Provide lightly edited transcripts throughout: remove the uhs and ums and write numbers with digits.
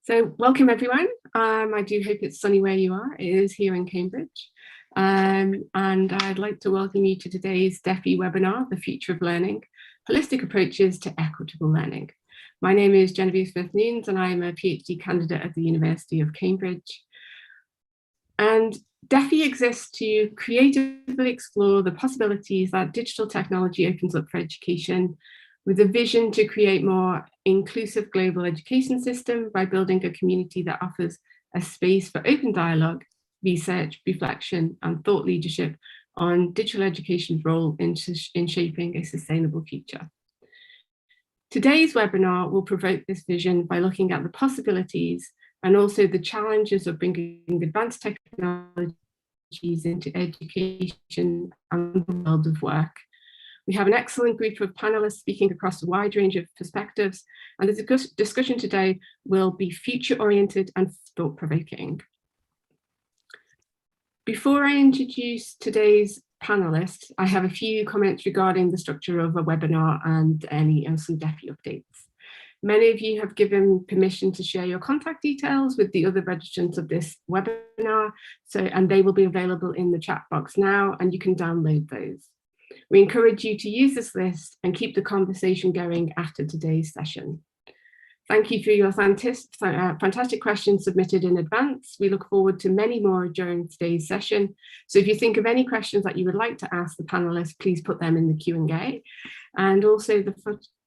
So welcome everyone. I do hope it's sunny where you are. It is here in Cambridge. And I'd like to welcome you to today's DEFI webinar, The Future of Learning, Holistic Approaches to Equitable Learning. My name is Genevieve Smith-Nunes and I'm a PhD candidate at the University of Cambridge. And DEFI exists to creatively explore the possibilities that digital technology opens up for education, with a vision to create more inclusive global education system by building a community that offers a space for open dialogue, research, reflection, and thought leadership on digital education's role in shaping a sustainable future. Today's webinar will provoke this vision by looking at the possibilities and also the challenges of bringing advanced technologies into education and the world of work. We have an excellent group of panelists speaking across a wide range of perspectives, and the discussion today will be future-oriented and thought-provoking. Before I introduce today's panelists, I have a few comments regarding the structure of a webinar and some DEFI updates. Many of you have given permission to share your contact details with the other registrants of this webinar, and they will be available in the chat box now, and you can download those. We encourage you to use this list and keep the conversation going after today's session. Thank you for your fantastic questions submitted in advance. We look forward to many more during today's session. So if you think of any questions that you would like to ask the panelists, please put them in the Q&A. And also the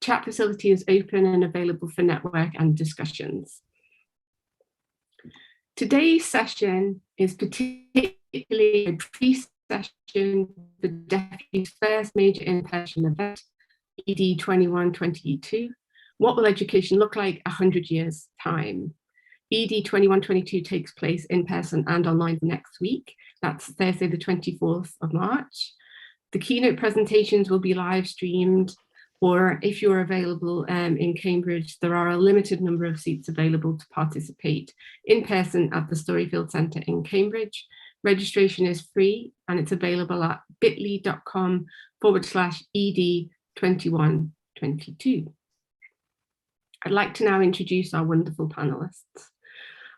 chat facility is open and available for network and discussions. Today's session is particularly a pre-session for DEFI's first major in-person event, ED 21-22. What will education look like 100 years' time? ED 21-22 takes place in person and online next week. That's Thursday, the 24th of March. The keynote presentations will be live streamed, or if you're available in Cambridge, there are a limited number of seats available to participate in person at the Storyfield Centre in Cambridge. Registration is free and it's available at bit.ly/ED2122. I'd like to now introduce our wonderful panelists.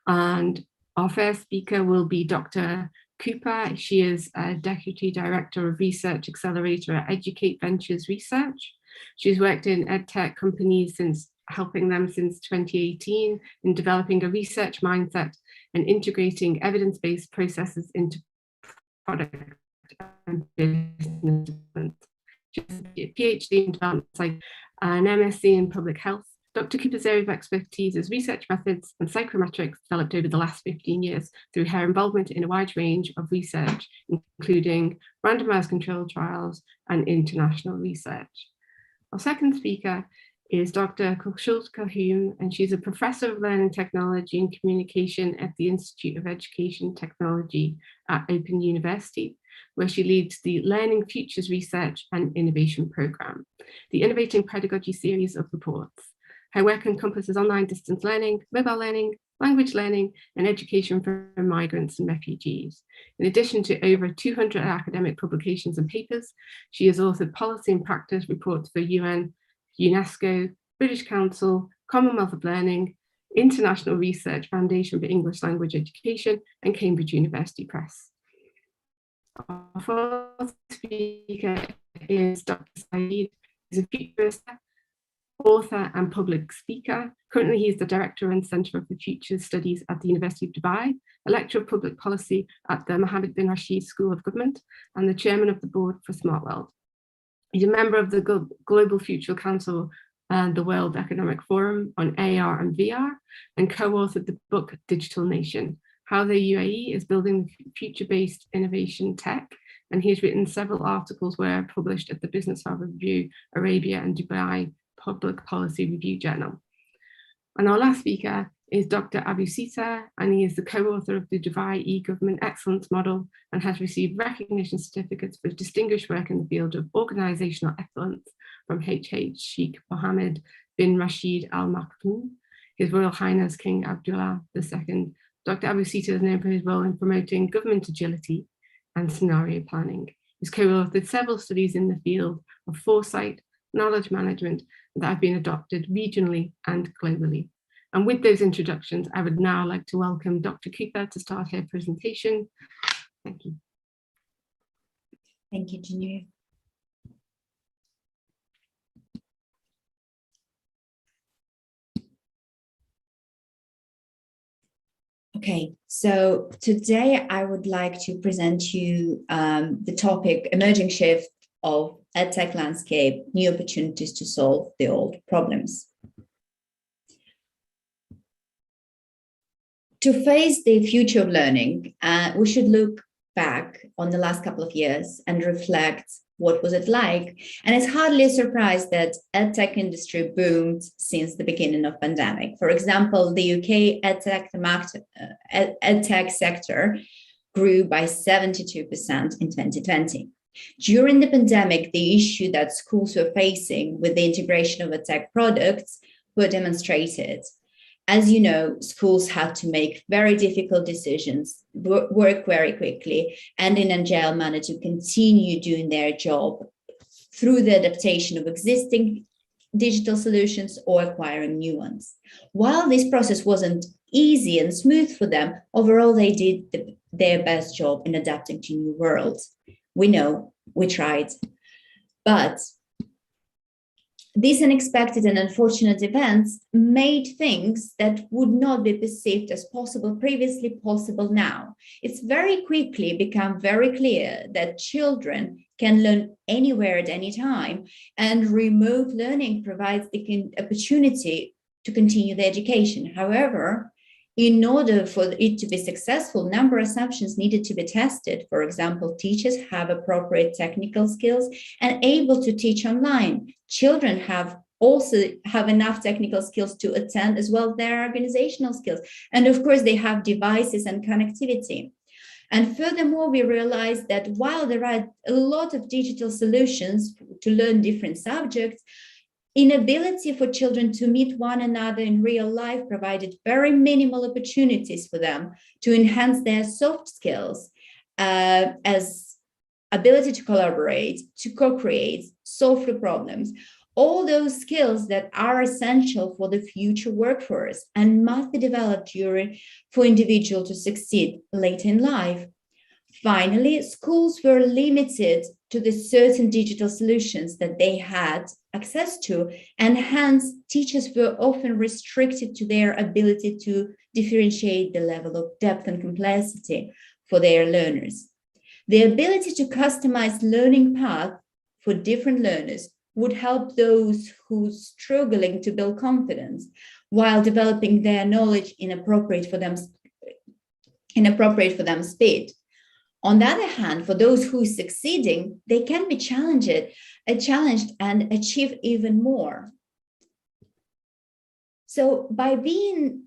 And our first speaker will be Dr. Cooper. She is a Deputy Director of Research Accelerator at Educate Ventures Research. She's worked in EdTech companies helping them since 2018 in developing a research mindset and integrating evidence-based processes into product and business development. She has a PhD in development psych and MSc in public health. Dr. Cooper's area of expertise is research methods and psychometrics developed over the last 15 years through her involvement in a wide range of research, including randomized controlled trials and international research. Our second speaker is Dr. Schultz Calhoun, and she's a professor of learning technology and communication at the Institute of Education Technology at Open University, where she leads the Learning Futures Research and Innovation Programme, the Innovating Pedagogy series of reports. Her work encompasses online distance learning, mobile learning, language learning, and education for migrants and refugees. In addition to over 200 academic publications and papers, she has authored policy and practice reports for UN, UNESCO, British Council, Commonwealth of Learning, International Research Foundation for English Language Education, and Cambridge University Press. Our fourth speaker is Dr. Saeed. He's a futurist, author and public speaker. Currently, he is the Director and Centre for Future Studies at the University of Dubai, a lecturer of public policy at the Mohammed bin Rashid School of Government, and the Chairman of the Board for Smart World. He's a member of the Global Future Council and the World Economic Forum on AR and VR, and co-authored the book Digital Nation, How the UAE is Building Future-Based Innovation Tech, and he's written several articles where published at the Business Harvard Review, Arabia and Dubai Public Policy Review Journal. And our last speaker is Dr. Abu Sita, and he is the co-author of the Dubai e-Government Excellence Model and has received recognition certificates for distinguished work in the field of organizational excellence from HH Sheikh Mohammed bin Rashid Al Maktoum, His Royal Highness King Abdullah II. Dr. Abu Sita is known for his role in promoting government agility and scenario planning. He's co-authored several studies in the field of foresight, knowledge management that have been adopted regionally and globally. And with those introductions, I would now like to welcome Dr. Cooper to start her presentation. Thank you. Thank you, Genevieve. Okay, so today I would like to present you the topic, emerging shift of EdTech landscape, new opportunities to solve the old problems. To face the future of learning, we should look back on the last couple of years and reflect what was it like. And it's hardly a surprise that EdTech industry boomed since the beginning of pandemic. For example, the UK EdTech sector grew by 72% in 2020. During the pandemic, the issue that schools were facing with the integration of EdTech products were demonstrated. As you know, schools had to make very difficult decisions, work very quickly, and in an agile manner to continue doing their job through the adaptation of existing digital solutions or acquiring new ones. While this process wasn't easy and smooth for them, overall they did their best job in adapting to new worlds. We know, we tried, but these unexpected and unfortunate events made things that would not be perceived as possible previously possible now. It's very quickly become very clear that children can learn anywhere at any time, and remote learning provides the opportunity to continue the education. However, in order for it to be successful, number of assumptions needed to be tested. For example, teachers have appropriate technical skills and able to teach online. Children also have enough technical skills to attend, as well as their organizational skills. And of course, they have devices and connectivity. And furthermore, we realize that while there are a lot of digital solutions to learn different subjects, inability for children to meet one another in real life provided very minimal opportunities for them to enhance their soft skills, as ability to collaborate, to co-create, solve the problems, all those skills that are essential for the future workforce and must be developed for individuals to succeed later in life. Finally, schools were limited to the certain digital solutions that they had access to, and hence teachers were often restricted to their ability to differentiate the level of depth and complexity for their learners. The ability to customize learning paths for different learners would help those who are struggling to build confidence while developing their knowledge in appropriate for them speed. On the other hand, for those who are succeeding, they can be challenged and achieve even more. So by being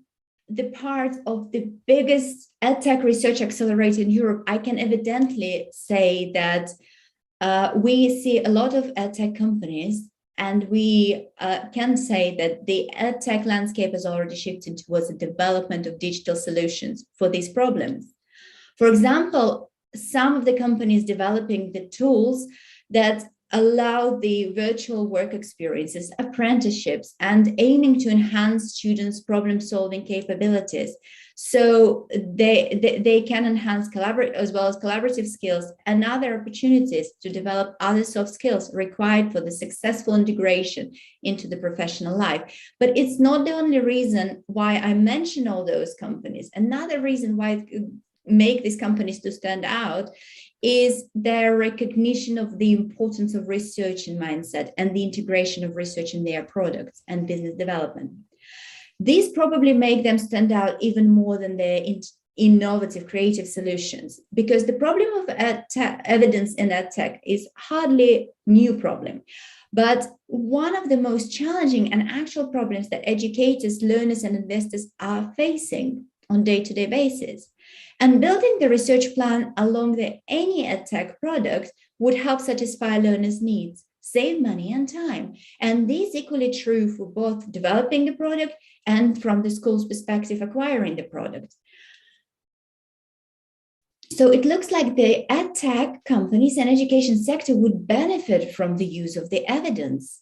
the part of the biggest EdTech research accelerator in Europe, I can evidently say that we see a lot of EdTech companies, and we can say that the EdTech landscape has already shifted towards the development of digital solutions for these problems. For example, some of the companies developing the tools that allow the virtual work experiences, apprenticeships, and aiming to enhance students' problem-solving capabilities. So they can enhance as well as collaborative skills and other opportunities to develop other soft skills required for the successful integration into the professional life. But it's not the only reason why I mention all those companies. Another reason why make these companies to stand out is their recognition of the importance of research and mindset and the integration of research in their products and business development. These probably make them stand out even more than their innovative creative solutions, because the problem of evidence in EdTech is hardly a new problem, but one of the most challenging and actual problems that educators, learners, and investors are facing on a day-to-day basis. And building the research plan along any EdTech product would help satisfy learners' needs, save money and time. And this is equally true for both developing the product and, from the school's perspective, acquiring the product. So it looks like the EdTech companies and education sector would benefit from the use of the evidence.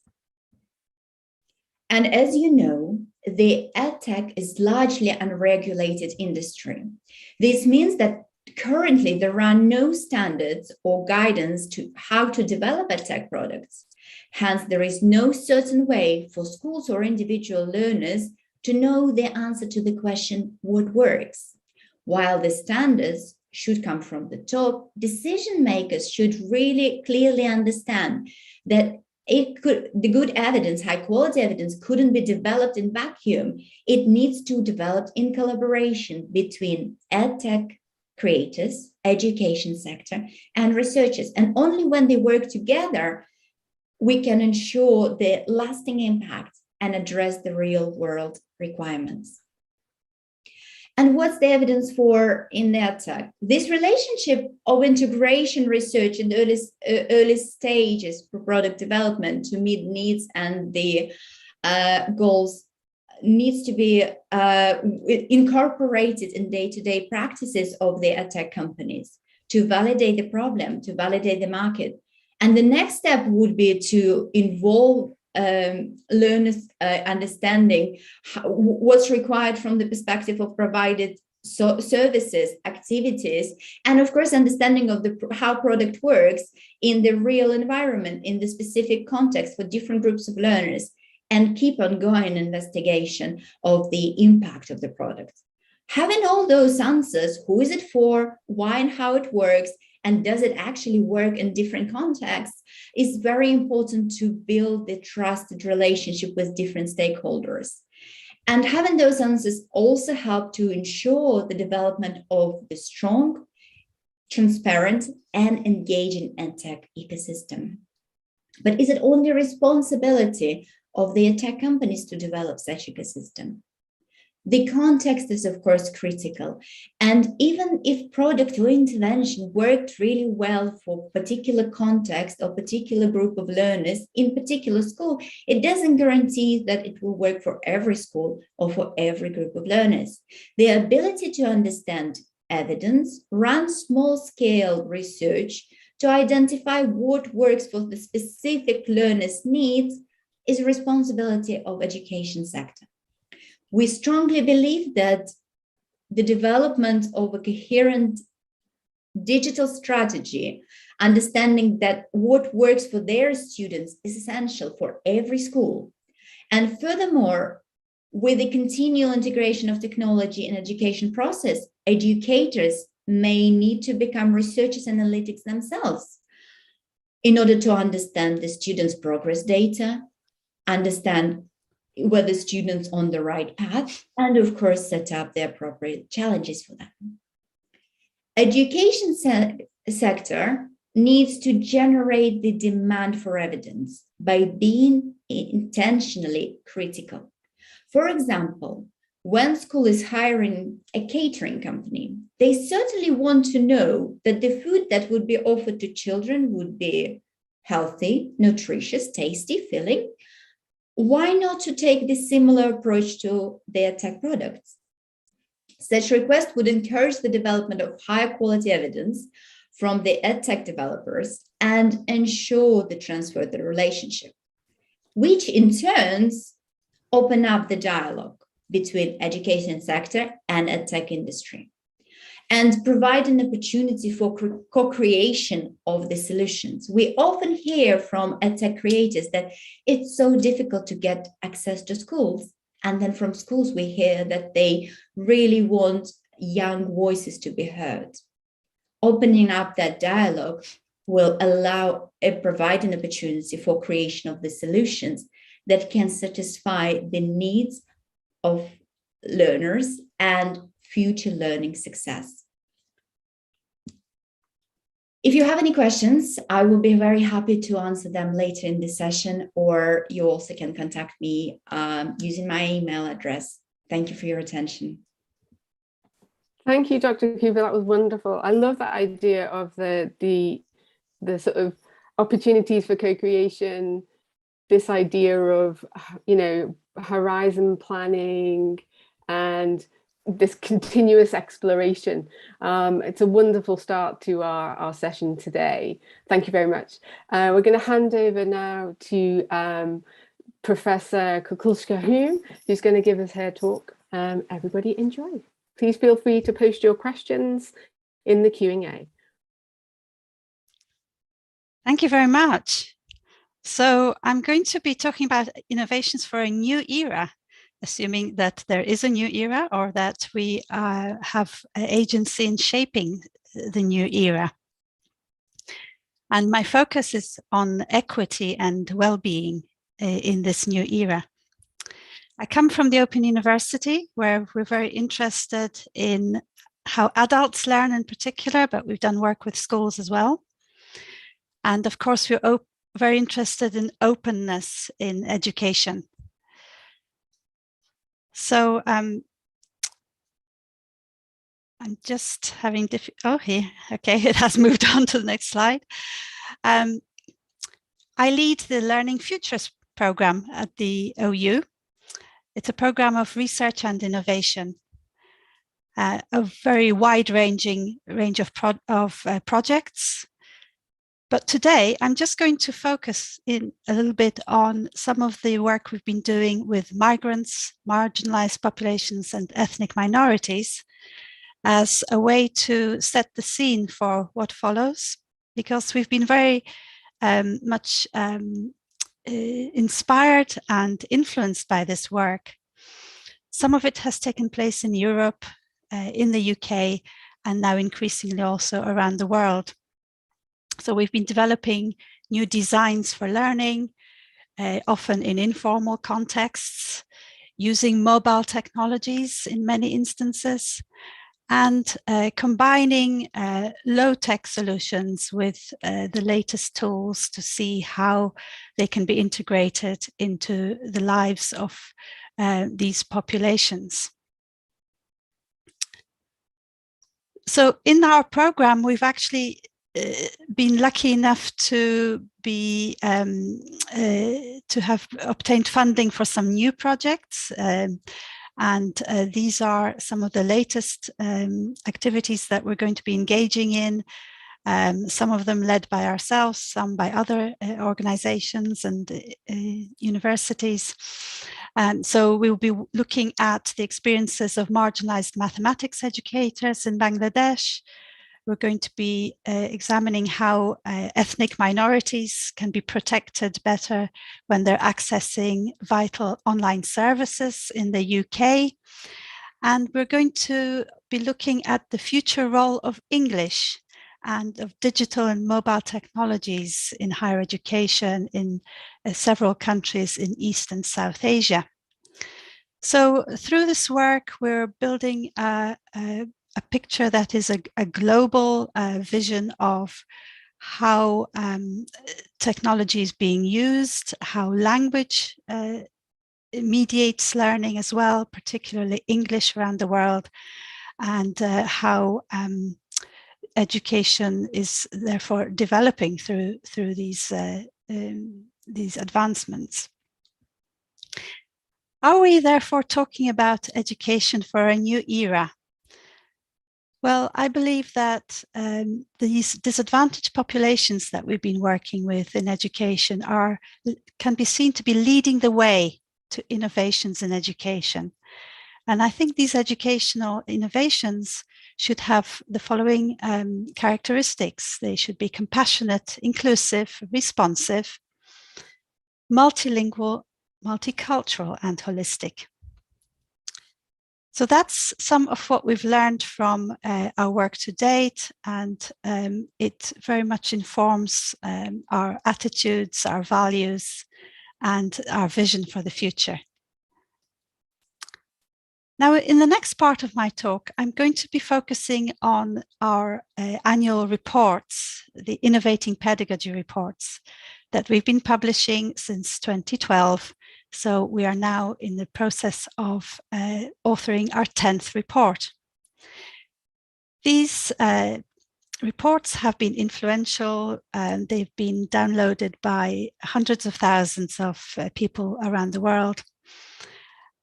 And as you know, the EdTech is largely unregulated industry. This means that currently there are no standards or guidance to how to develop EdTech products. Hence, there is no certain way for schools or individual learners to know the answer to the question, what works? While the standards should come from the top, decision makers should really clearly understand that the good evidence, high quality evidence, couldn't be developed in vacuum. It needs to develop in collaboration between EdTech creators, education sector, and researchers. And only when they work together, we can ensure the lasting impact and address the real world requirements. And what's the evidence for in EdTech? This relationship of integration research in the early stages for product development to meet needs and the goals needs to be incorporated in day-to-day practices of the EdTech companies to validate the problem, to validate the market. And the next step would be to involve learners understanding what's required from the perspective of provided services, activities, and of course, understanding of how product works in the real environment, in the specific context for different groups of learners, and keep ongoing investigation of the impact of the product. Having all those answers, who is it for, why and how it works, and does it actually work in different contexts, is very important to build the trusted relationship with different stakeholders. And having those answers also help to ensure the development of the strong, transparent, and engaging EdTech ecosystem. But is it only responsibility of the EdTech companies to develop such ecosystem? The context is, of course, critical. And even if product or intervention worked really well for particular context or particular group of learners in particular school, it doesn't guarantee that it will work for every school or for every group of learners. The ability to understand evidence, run small-scale research to identify what works for the specific learner's needs is a responsibility of education sector. We strongly believe that the development of a coherent digital strategy, understanding that what works for their students is essential for every school. And furthermore, with the continual integration of technology in education process, educators may need to become researchers and analytics themselves in order to understand the students' progress data, understand whether students on the right path, and of course, set up the appropriate challenges for them. Education sector needs to generate the demand for evidence by being intentionally critical. For example, when school is hiring a catering company, they certainly want to know that the food that would be offered to children would be healthy, nutritious, tasty, filling. Why not to take this similar approach to their tech products? Such request would encourage the development of higher quality evidence from the EdTech developers and ensure the transfer of the relationship, which in turns open up the dialogue between education sector and EdTech industry, and provide an opportunity for co-creation of the solutions. We often hear from EdTech creators that it's so difficult to get access to schools. And then from schools, we hear that they really want young voices to be heard. Opening up that dialogue will provide an opportunity for creation of the solutions that can satisfy the needs of learners and future learning success. If you have any questions, I will be very happy to answer them later in this session, or you also can contact me using my email address. Thank you for your attention. Thank you, Dr. Cooper. That was wonderful. I love that idea of the sort of opportunities for co-creation, this idea of, you know, horizon planning and this continuous exploration. It's a wonderful start to our session today. Thank you very much. We're going to hand over now to Professor Schultz Calhoun, who's going to give us her talk. Everybody enjoy. Please feel free to post your questions in the Q&A. Thank you very much. So I'm going to be talking about innovations for a new era, assuming that there is a new era or that we have agency in shaping the new era. And my focus is on equity and well-being in this new era. I come from the Open University, where we're very interested in how adults learn in particular, but we've done work with schools as well. And of course, we're very interested in openness in education. So I'm just having here, okay, it has moved on to the next slide. I lead the Learning Futures program at the OU. It's a program of research and innovation, a very wide-ranging range of projects. But today, I'm just going to focus in a little bit on some of the work we've been doing with migrants, marginalized populations, and ethnic minorities as a way to set the scene for what follows, because we've been very much inspired and influenced by this work. Some of it has taken place in Europe, in the UK, and now increasingly also around the world. So we've been developing new designs for learning, often in informal contexts, using mobile technologies in many instances, and combining low-tech solutions with the latest tools to see how they can be integrated into the lives of these populations. So in our program, we've actually been lucky enough to be to have obtained funding for some new projects, and these are some of the latest activities that we're going to be engaging in. Some of them led by ourselves, some by other organizations and universities. So we'll be looking at the experiences of marginalized mathematics educators in Bangladesh. We're going to be examining how ethnic minorities can be protected better when they're accessing vital online services in the UK. And we're going to be looking at the future role of English and of digital and mobile technologies in higher education in several countries in East and South Asia. So through this work, we're building a picture that is a global vision of how technology is being used, how language mediates learning as well, particularly English around the world, and how education is therefore developing through these advancements. Are we therefore talking about education for a new era? Well, I believe that these disadvantaged populations that we've been working with in education can be seen to be leading the way to innovations in education. And I think these educational innovations should have the following characteristics. They should be compassionate, inclusive, responsive, multilingual, multicultural, and holistic. So that's some of what we've learned from our work to date, and it very much informs our attitudes, our values, and our vision for the future. Now, in the next part of my talk, I'm going to be focusing on our annual reports, the Innovating Pedagogy reports that we've been publishing since 2012. So we are now in the process of authoring our 10th report. These reports have been influential, and they've been downloaded by hundreds of thousands of people around the world.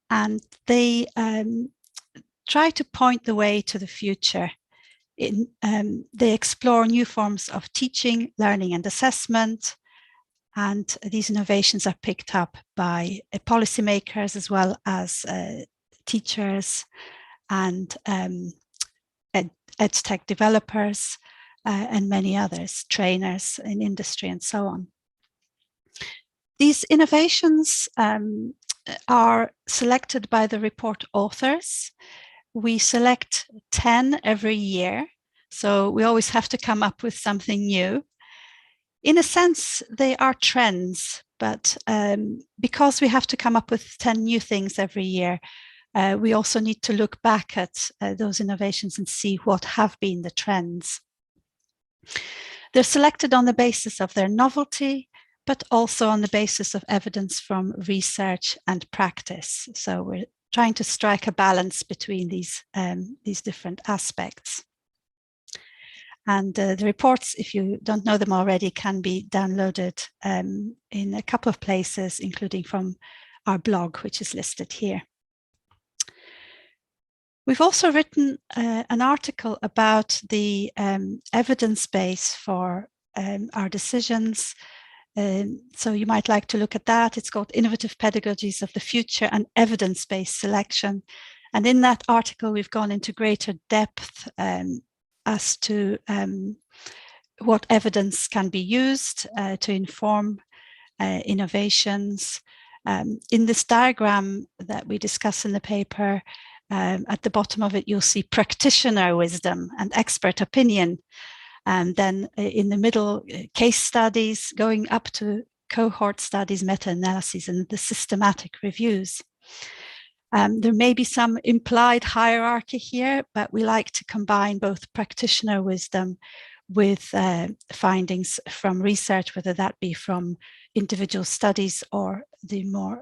And they try to point the way to the future. They explore new forms of teaching, learning, and assessment, And these innovations are picked up by policymakers as well as teachers and EdTech developers and many others, trainers in industry and so on. These innovations are selected by the report authors. We select 10 every year, so we always have to come up with something new. In a sense, they are trends, but because we have to come up with 10 new things every year, we also need to look back at those innovations and see what have been the trends. They're selected on the basis of their novelty, but also on the basis of evidence from research and practice. So we're trying to strike a balance between these different aspects. And the reports, if you don't know them already, can be downloaded in a couple of places, including from our blog, which is listed here. We've also written an article about the evidence base for our decisions. So you might like to look at that. It's called Innovative Pedagogies of the Future and Evidence-Based Selection. And in that article, we've gone into greater depth as to what evidence can be used to inform innovations. In this diagram that we discuss in the paper, at the bottom of it, you'll see practitioner wisdom and expert opinion. And then in the middle, case studies going up to cohort studies, meta-analyses, and the systematic reviews. There may be some implied hierarchy here, but we like to combine both practitioner wisdom with findings from research, whether that be from individual studies or the more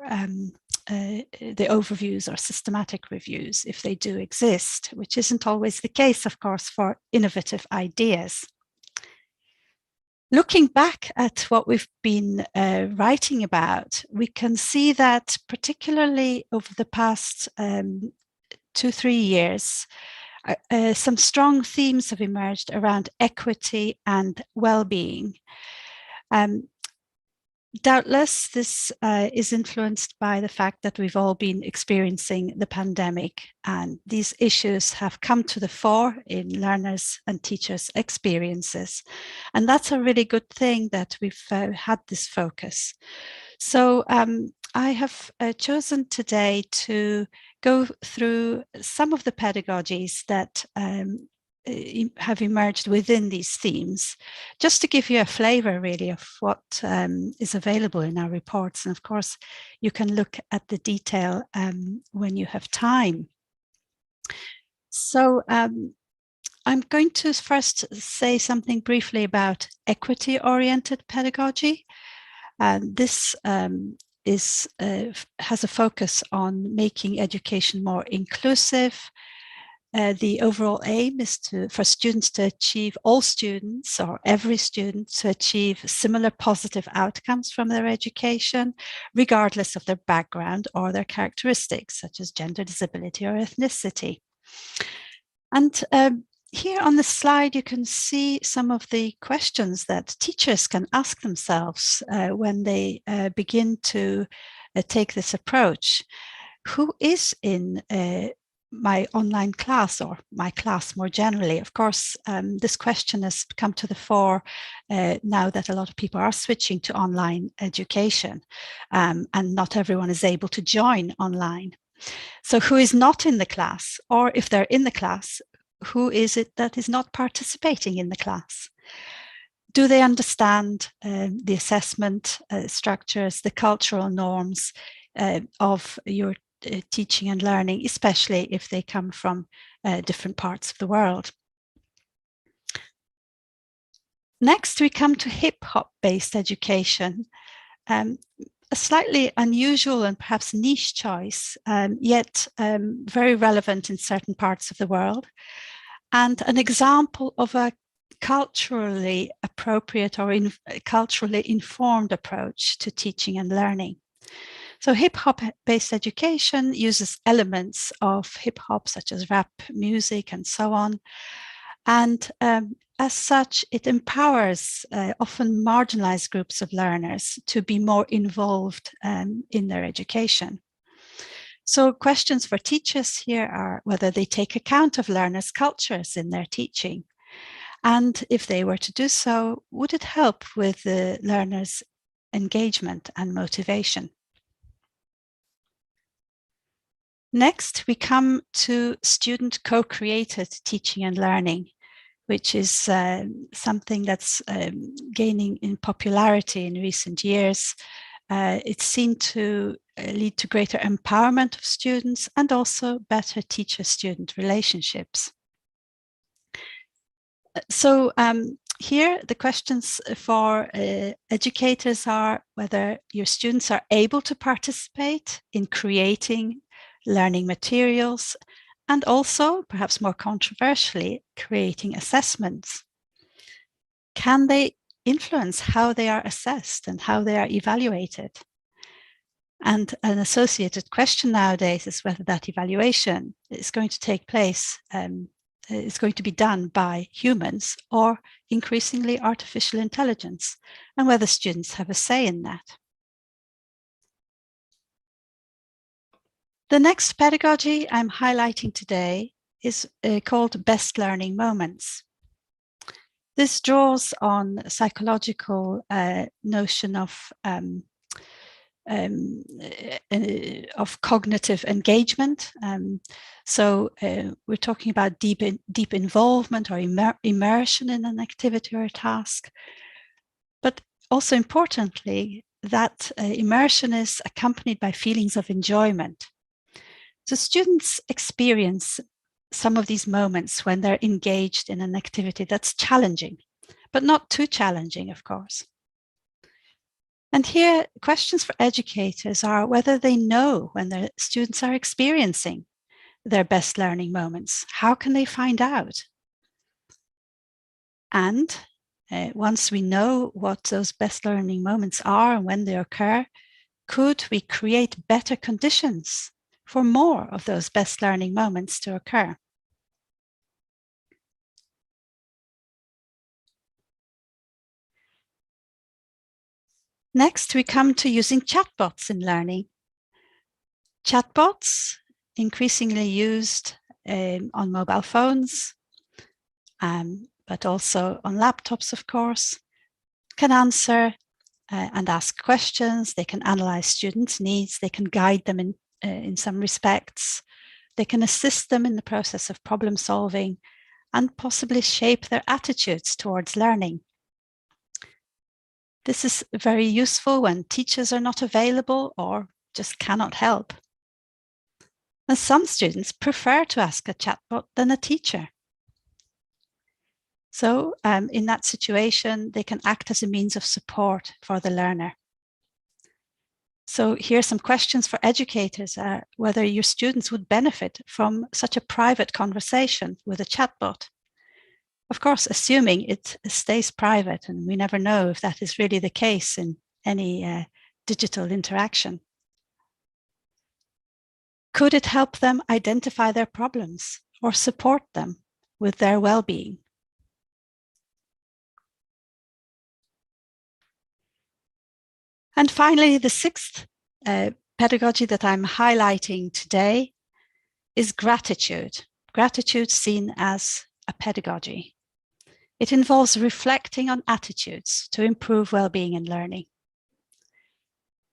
the overviews or systematic reviews, if they do exist, which isn't always the case, of course, for innovative ideas. Looking back at what we've been writing about, we can see that particularly over the past 2-3 years, some strong themes have emerged around equity and well-being. Doubtless, this is influenced by the fact that we've all been experiencing the pandemic, and these issues have come to the fore in learners' and teachers' experiences. And that's a really good thing that we've had this focus. So I have chosen today to go through some of the pedagogies that have emerged within these themes, just to give you a flavor really of what is available in our reports. And of course, you can look at the detail when you have time. So I'm going to first say something briefly about equity-oriented pedagogy. This has a focus on making education more inclusive. The overall aim is for students to achieve, all students or every student to achieve similar positive outcomes from their education, regardless of their background or their characteristics, such as gender, disability, or ethnicity. And here on the slide, you can see some of the questions that teachers can ask themselves when they begin to take this approach. Who is in my online class or my class more generally? Of course, this question has come to the fore now that a lot of people are switching to online education, and not everyone is able to join online. So who is not in the class? Or if they're in the class, who is it that is not participating in the class? Do they understand the assessment structures, the cultural norms of your teaching and learning, especially if they come from different parts of the world? Next, we come to hip-hop based education, a slightly unusual and perhaps niche choice, yet very relevant in certain parts of the world, and an example of a culturally appropriate or culturally informed approach to teaching and learning. So hip-hop based education uses elements of hip-hop such as rap music and so on. And as such, it empowers often marginalized groups of learners to be more involved in their education. So questions for teachers here are whether they take account of learners' cultures in their teaching. And if they were to do so, would it help with the learners' engagement and motivation? Next, we come to student co-created teaching and learning, which is something that's gaining in popularity in recent years. It's seen to lead to greater empowerment of students and also better teacher-student relationships. So here the questions for educators are whether your students are able to participate in creating learning materials, and also, perhaps more controversially, creating assessments. Can they influence how they are assessed and how they are evaluated? And an associated question nowadays is whether that evaluation is going to take place, is going to be done by humans or increasingly artificial intelligence, and whether students have a say in that. The next pedagogy I'm highlighting today is called Best Learning Moments. This draws on a psychological notion of cognitive engagement. So we're talking about deep involvement or immersion in an activity or a task. But also importantly, that immersion is accompanied by feelings of enjoyment. So students experience some of these moments when they're engaged in an activity that's challenging, but not too challenging, of course. And here, questions for educators are whether they know when their students are experiencing their best learning moments. How can they find out? And once we know what those best learning moments are and when they occur, could we create better conditions for more of those best learning moments to occur? Next, we come to using chatbots in learning. Chatbots, increasingly used on mobile phones, but also on laptops, of course, can answer and ask questions. They can analyze students' needs. They can guide them in some respects. They can assist them in the process of problem solving and possibly shape their attitudes towards learning. This is very useful when teachers are not available or just cannot help. And some students prefer to ask a chatbot than a teacher. So in that situation, they can act as a means of support for the learner. So here are some questions for educators, whether your students would benefit from such a private conversation with a chatbot. Of course, assuming it stays private, and we never know if that is really the case in any digital interaction. Could it help them identify their problems or support them with their well-being? And finally, the sixth pedagogy that I'm highlighting today is gratitude. Gratitude seen as a pedagogy. It involves reflecting on attitudes to improve well-being and learning.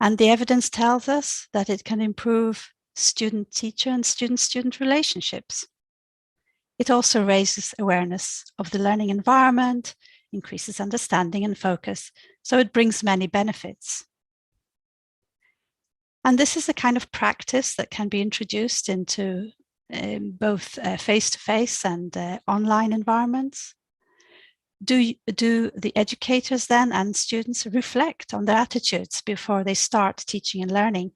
And the evidence tells us that it can improve student-teacher and student-student relationships. It also raises awareness of the learning environment, increases understanding and focus, so it brings many benefits. And this is a kind of practice that can be introduced into both face-to-face and online environments. Do the educators then and students reflect on their attitudes before they start teaching and learning?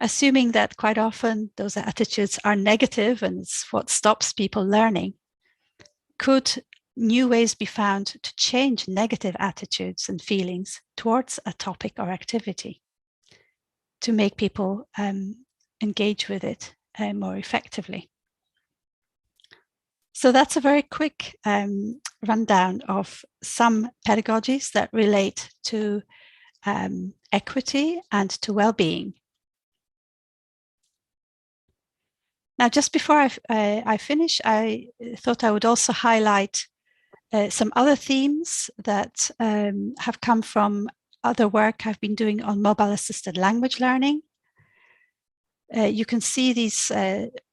Assuming that quite often those attitudes are negative and it's what stops people learning, could new ways be found to change negative attitudes and feelings towards a topic or activity to make people engage with it more effectively? So that's a very quick rundown of some pedagogies that relate to equity and to well-being. Now, just before I finish, I thought I would also highlight some other themes that have come from other work I've been doing on mobile-assisted language learning. You can see these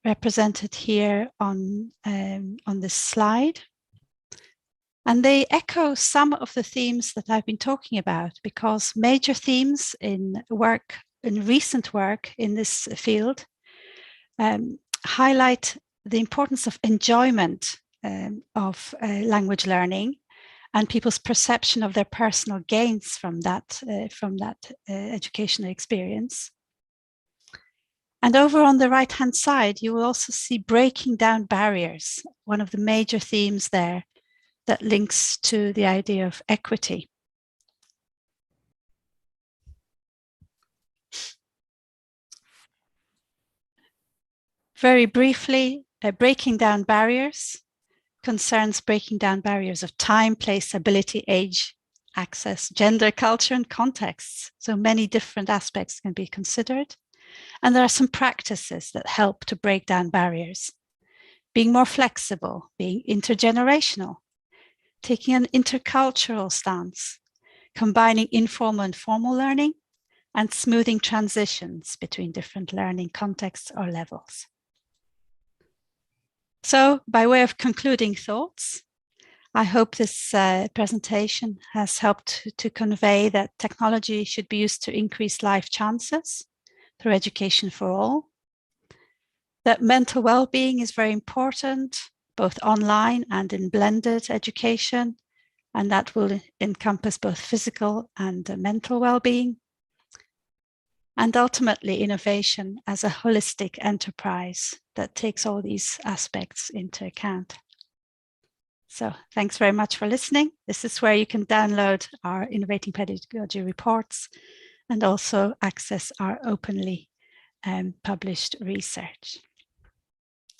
represented here on this slide. And they echo some of the themes that I've been talking about, because major themes in recent work in this field highlight the importance of enjoyment of language learning and people's perception of their personal gains from that educational experience. And over on the right-hand side, you will also see breaking down barriers, one of the major themes there that links to the idea of equity. Very briefly, breaking down barriers concerns breaking down barriers of time, place, ability, age, access, gender, culture, and contexts. So many different aspects can be considered. And there are some practices that help to break down barriers. Being more flexible, being intergenerational, taking an intercultural stance, combining informal and formal learning, and smoothing transitions between different learning contexts or levels. So, by way of concluding thoughts, I hope this presentation has helped to convey that technology should be used to increase life chances through education for all, that mental well-being is very important, both online and in blended education, and that will encompass both physical and mental well-being, and ultimately innovation as a holistic enterprise that takes all these aspects into account. So thanks very much for listening. This is where you can download our Innovating Pedagogy reports and also access our openly published research.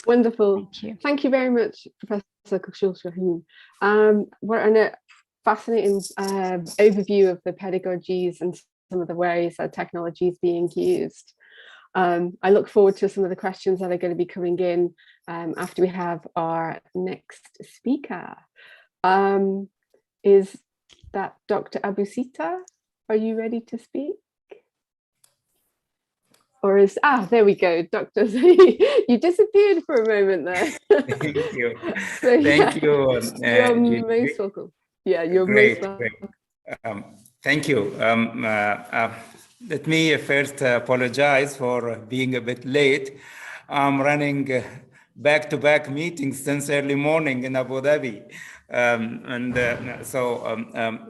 Wonderful. Thank you. Thank you very much, Professor Schultz Calhoun. We're in a fascinating overview of the pedagogies and some of the ways that technology is being used. I look forward to some of the questions that are going to be coming in after we have our next speaker. Is that Dr. Abusita? Are you ready to speak? Or is, there we go, Dr. You disappeared for a moment there. Thank you. So, Thank you. you're most welcome. Yeah, you're great, most welcome. Thank you. Let me first apologize for being a bit late. I'm running back-to-back meetings since early morning in Abu Dhabi.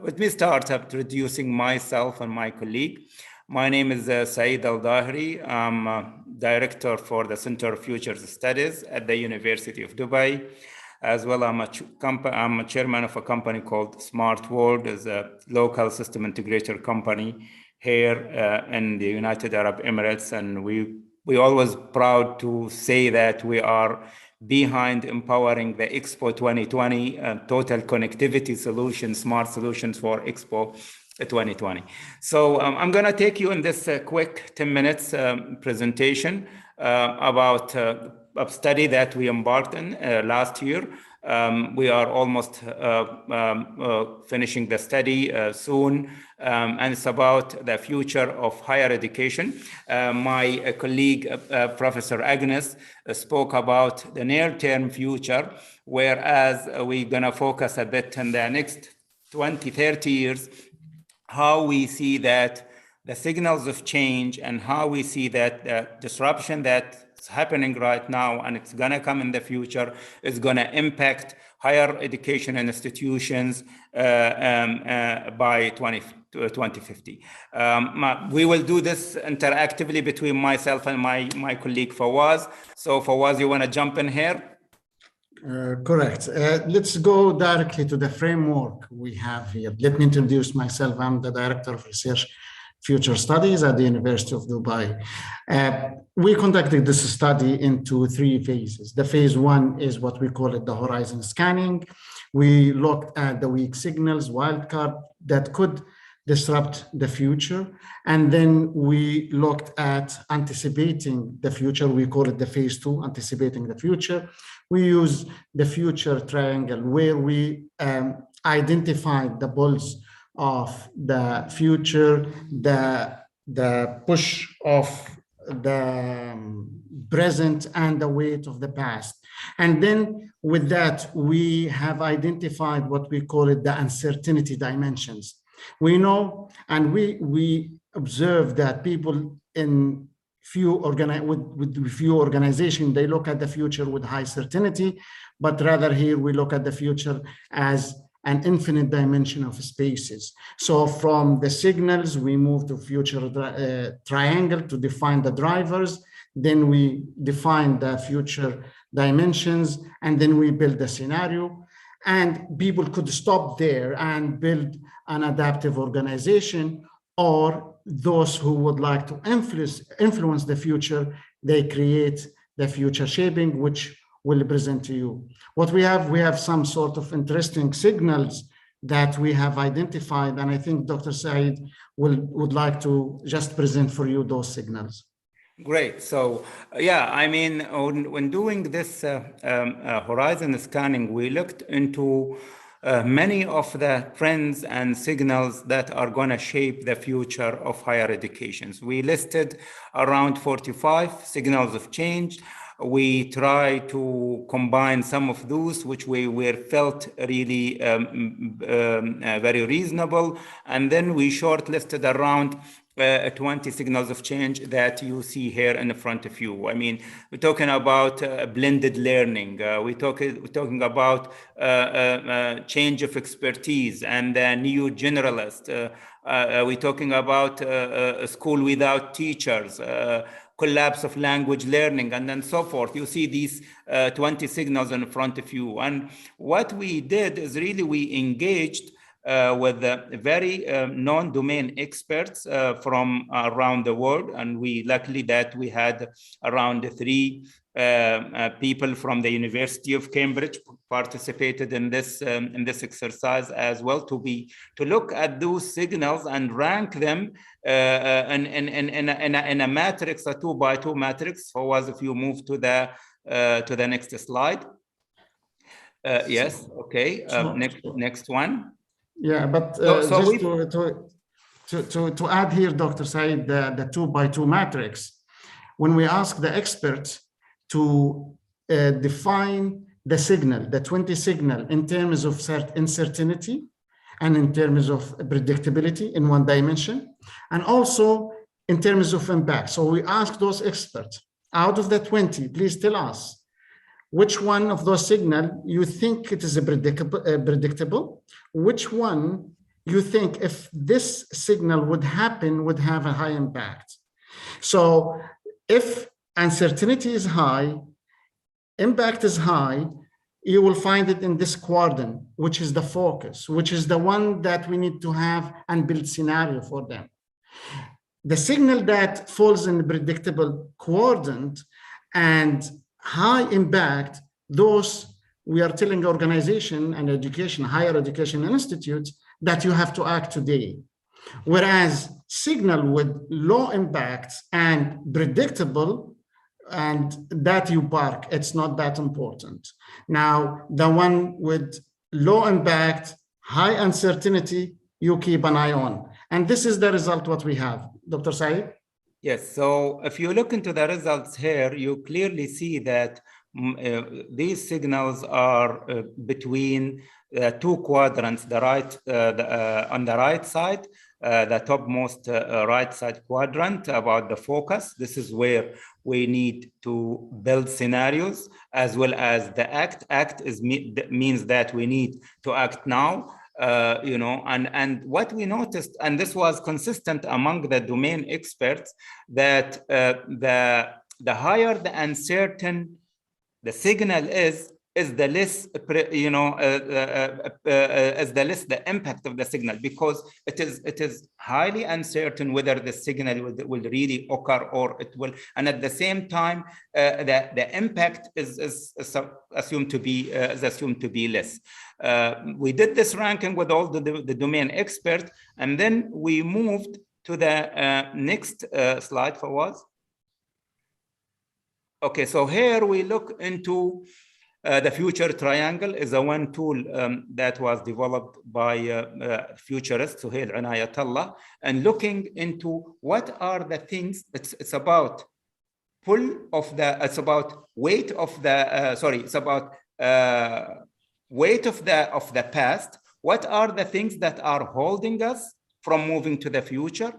Let me start introducing myself and my colleague. My name is Saeed Al-Dahri. I'm director for the Center of Futures Studies at the University of Dubai. As well, I'm a chairman of a company called Smart World, is a local system integrator company here in the United Arab Emirates. And we always proud to say that we are behind empowering the Expo 2020 total connectivity solutions, smart solutions for Expo 2020. So I'm going to take you in this quick 10 minutes presentation about a study that we embarked in last year. We are almost finishing the study soon, and it's about the future of higher education. My colleague, Professor Agnes, spoke about the near-term future, whereas we're going to focus a bit in the next 20, 30 years, how we see that the signals of change and how we see that the disruption that's happening right now and it's going to come in the future is going to impact higher education institutions by 2050. We will do this interactively between myself and my colleague Fawaz. So Fawaz, you want to jump in here? Correct. Let's go directly to the framework we have here. Let me introduce myself. I'm the Director of Research Future Studies at the University of Dubai. We conducted this study into 3 phases. The phase 1 is what we call it the horizon scanning. We looked at the weak signals, wildcard that could disrupt the future. And then we looked at anticipating the future. We call it the phase 2, anticipating the future. We use the future triangle where we identified the bulls of the future, the push of the present, and the weight of the past. And then with that, we have identified what we call it the uncertainty dimensions. We know, and we observe that people in few organizations, they look at the future with high certainty, but rather here we look at the future as an infinite dimension of spaces. So from the signals, we move to future triangle to define the drivers. Then we define the future dimensions, and then we build the scenario. And people could stop there and build an adaptive organization, or those who would like to influence the future, they create the future shaping, which will present to you. What we have some sort of interesting signals that we have identified, and I think Dr. Saeed would like to just present for you those signals. Great. So, yeah, I mean, when doing this horizon scanning, we looked into many of the trends and signals that are going to shape the future of higher education. We listed around 45 signals of change. We try to combine some of those which we felt really very reasonable, and then we shortlisted around 20 signals of change that you see here in front of you. I mean, we're talking about blended learning. We're talking about change of expertise and new generalist. We're talking about a school without teachers, collapse of language learning, and then so forth. You see these 20 signals in front of you. And what we did is really we engaged with very non-domain experts from around the world. And we luckily that we had around 3 people from the University of Cambridge participated in this exercise as well, to look at those signals and rank them in a matrix, a 2x2 matrix. So as if you move to the next slide. Yes, okay. Next one. Yeah, but to add here, Dr. Saeed, the 2x2 matrix, when we ask the experts to define the signal, the 20 signal, in terms of uncertainty and in terms of predictability in one dimension, and also in terms of impact. So we ask those experts, out of the 20, please tell us which one of those signals you think it is predictable, which one you think if this signal would happen would have a high impact. So if uncertainty is high, impact is high, you will find it in this quadrant, which is the focus, which is the one that we need to have and build scenario for them. The signal that falls in the predictable quadrant and high impact, those we are telling organization and education, higher education institutes, that you have to act today. Whereas signal with low impact and predictable, and that you park, it's not that important. Now, the one with low impact, high uncertainty, you keep an eye on. And this is the result what we have. Dr. Saeed? Yes, so if you look into the results here, you clearly see that these signals are between 2 quadrants, the right on the right side, the topmost right side quadrant about the focus. This is where we need to build scenarios, as well as the act. Act means that we need to act now. And what we noticed, and this was consistent among the domain experts, that the higher the uncertain the signal is, is the less, the impact of the signal, because it is highly uncertain whether the signal will really occur or it will, and at the same time, the impact is assumed to be less. We did this ranking with all the domain experts, and then we moved to the next slide for was. Okay, so here we look into the future triangle is a one tool that was developed by futurist Suhail Inayatullah, and looking into what are the things. It's about it's about weight of the past. What are the things that are holding us from moving to the future?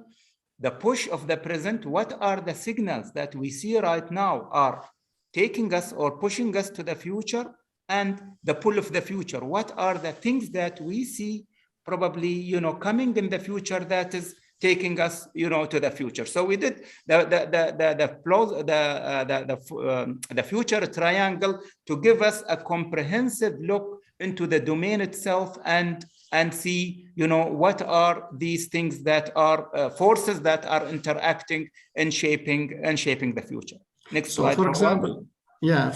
The push of the present. What are the signals that we see right now are taking us or pushing us to the future? And the pull of the future. What are the things that we see probably, coming in the future that is taking us, to the future? So we did the future triangle to give us a comprehensive look into the domain itself and see, what are these things that are forces that are interacting and shaping the future. Next slide. So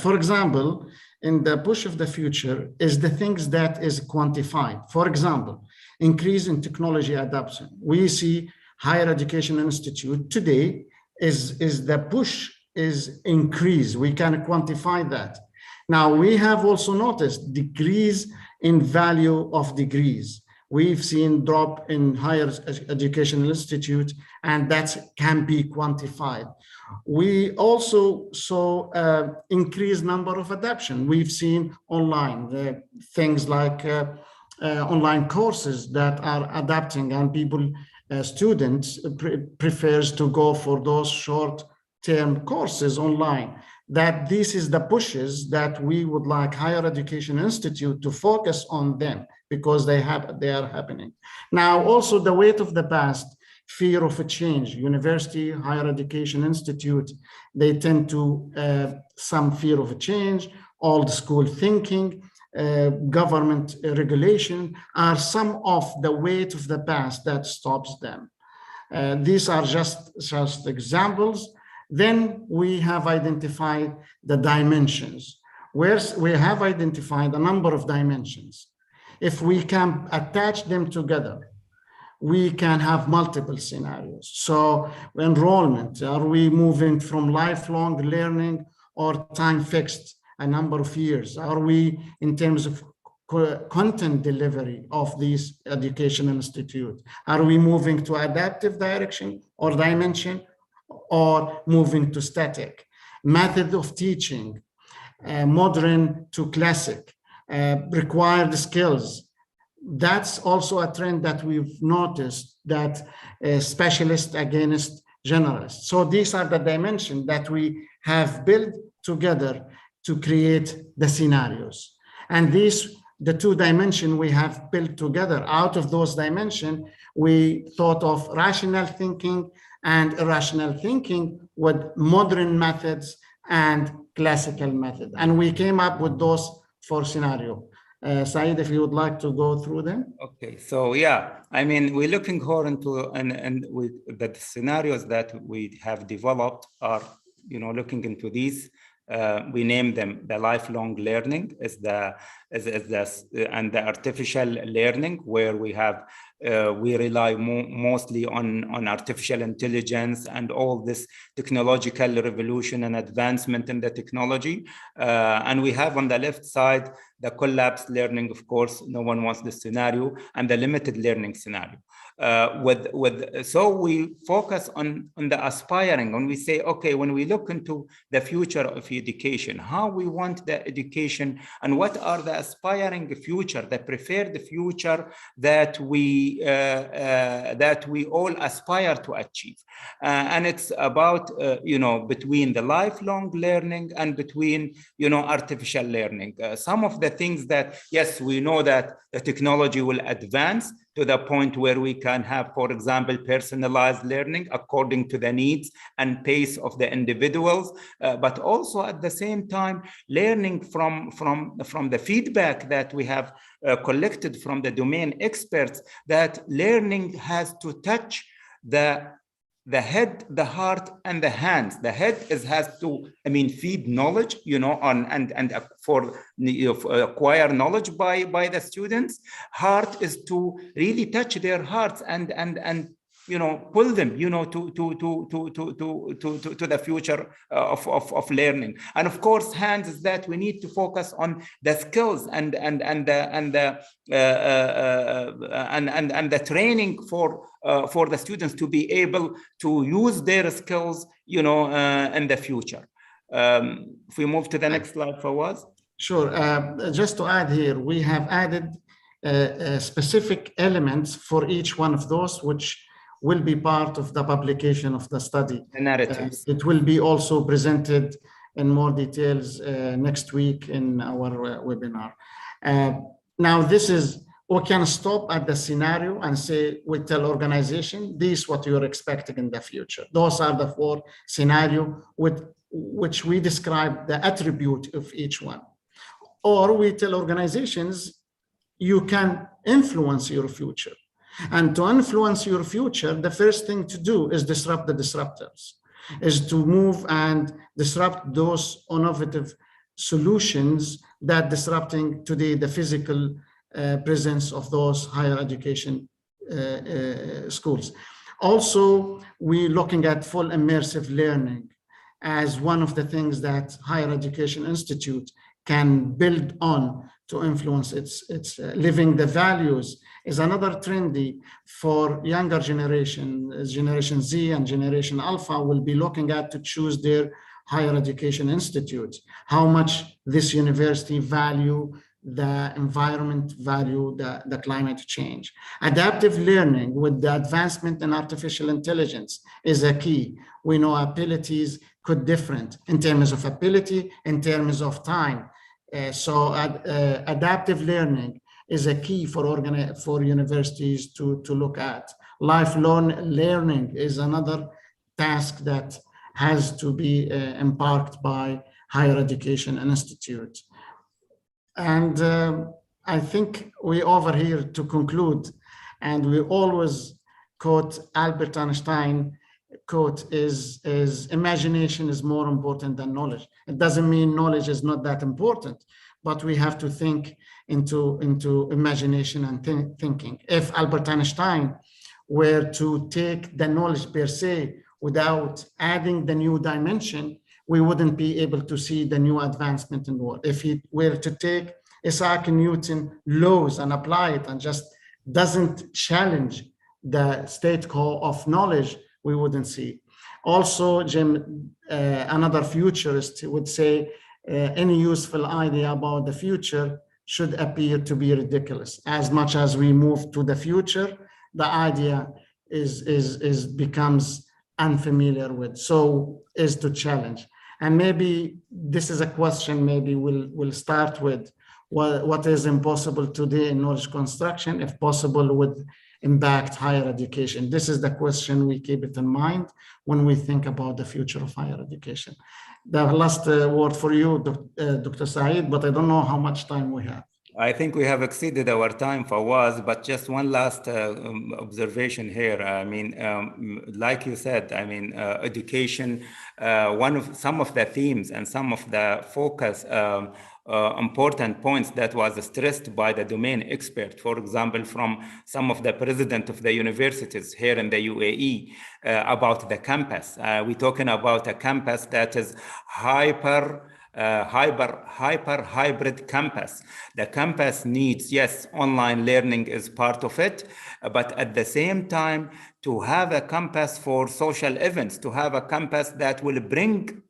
for example, in the push of the future is the things that is quantified. For example, increase in technology adoption. We see higher education institute today is the push is increase. We can quantify that. Now we have also noticed decrease in value of degrees. We've seen drop in higher educational institute, and that can be quantified. We also saw increased number of adoption. We've seen online things like online courses that are adapting, and people, students prefers to go for those short-term courses online. That this is the pushes that we would like higher education institute to focus on them, because they are happening. Now, also the weight of the past, fear of a change. University, higher education institute, they tend to some fear of a change, old school thinking, government regulation are some of the weight of the past that stops them. These are just examples. Then we have identified the dimensions, where we have identified a number of dimensions. If we can attach them together, we can have multiple scenarios. So enrollment, are we moving from lifelong learning or time fixed, a number of years? Are we in terms of content delivery of these educational institute? Are we moving to adaptive direction or dimension, or moving to static? Method of teaching, modern to classic, required skills. That's also a trend that we've noticed, that specialists against generalists. So these are the dimensions that we have built together to create the scenarios. And the two dimensions we have built together, out of those dimensions, we thought of rational thinking and irrational thinking with modern methods and classical method. And we came up with those 4 scenarios. Saeed, if you would like to go through them. Okay, so yeah, I mean, we're looking more into, and with the scenarios that we have developed are, looking into these. We name them the lifelong learning and the artificial learning, where we have we rely mostly on artificial intelligence and all this technological revolution and advancement in the technology. And we have on the left side the collapsed learning, of course, no one wants this scenario, and the limited learning scenario. So we focus on the aspiring, when we say, okay, when we look into the future of education, how we want the education, and what are the aspiring future, the preferred future that we all aspire to achieve. And it's about, between the lifelong learning and between, artificial learning. Some of the things that, yes, we know that the technology will advance to the point where we can have, for example, personalized learning according to the needs and pace of the individuals, but also at the same time, learning from the feedback that we have collected from the domain experts, that learning has to touch the head, the heart, and the hands. The head has to, feed knowledge, and for acquire knowledge by the students. Heart is to really touch their hearts and pull them, to the future of learning. And of course, hands is that we need to focus on the skills and the training for the students to be able to use their skills, in the future. If we move to the next slide, Fawaz. Sure. Just to add here, we have added specific elements for each one of those, which will be part of the publication of the study. The narratives. It will be also presented in more details next week in our webinar. Now, this is, we can stop at the scenario and say, we tell organization, this is what you're expecting in the future. Those are the 4 scenarios with which we describe the attribute of each one. Or we tell organizations, you can influence your future. And to influence your future, the first thing to do is disrupt the disruptors, is to move and disrupt those innovative solutions that disrupting today the physical presence of those higher education schools. Also, we're looking at full immersive learning as one of the things that higher education institute can build on to influence its living the values is another trendy for younger Generation Z and Generation Alpha will be looking at to choose their higher education institutes, how much this university value the environment, value the climate change. Adaptive learning with the advancement in artificial intelligence is a key. We know abilities could different in terms of ability, in terms of time. So adaptive learning is a key for universities to look at. Lifelong learning is another task that has to be embarked by higher education institutes. And I think we over here to conclude, and we always quote Albert Einstein quote is imagination is more important than knowledge. It doesn't mean knowledge is not that important, but we have to think into imagination and thinking. If Albert Einstein were to take the knowledge per se without adding the new dimension, we wouldn't be able to see the new advancement in the world. If he were to take Isaac Newton laws and apply it and just doesn't challenge the state quo of knowledge, we wouldn't see. Also, Jim, another futurist would say any useful idea about the future should appear to be ridiculous. As much as we move to the future, the idea becomes unfamiliar with, so is to challenge. And maybe this is a question, maybe we'll start with what is impossible today in knowledge construction, if possible, would impact higher education. This is the question we keep it in mind when we think about the future of higher education. The last word for you, Dr. Saeed, but I don't know how much time we have. I think we have exceeded our time, Fawaz, but just one last observation here. I mean, like you said, I mean, education, some of the themes and some of the focus important points that was stressed by the domain expert, for example, from some of the president of the universities here in the UAE about the campus. We're talking about a campus that is hybrid campus. The campus needs, yes, online learning is part of it, but at the same time, to have a campus for social events, to have a campus that will bring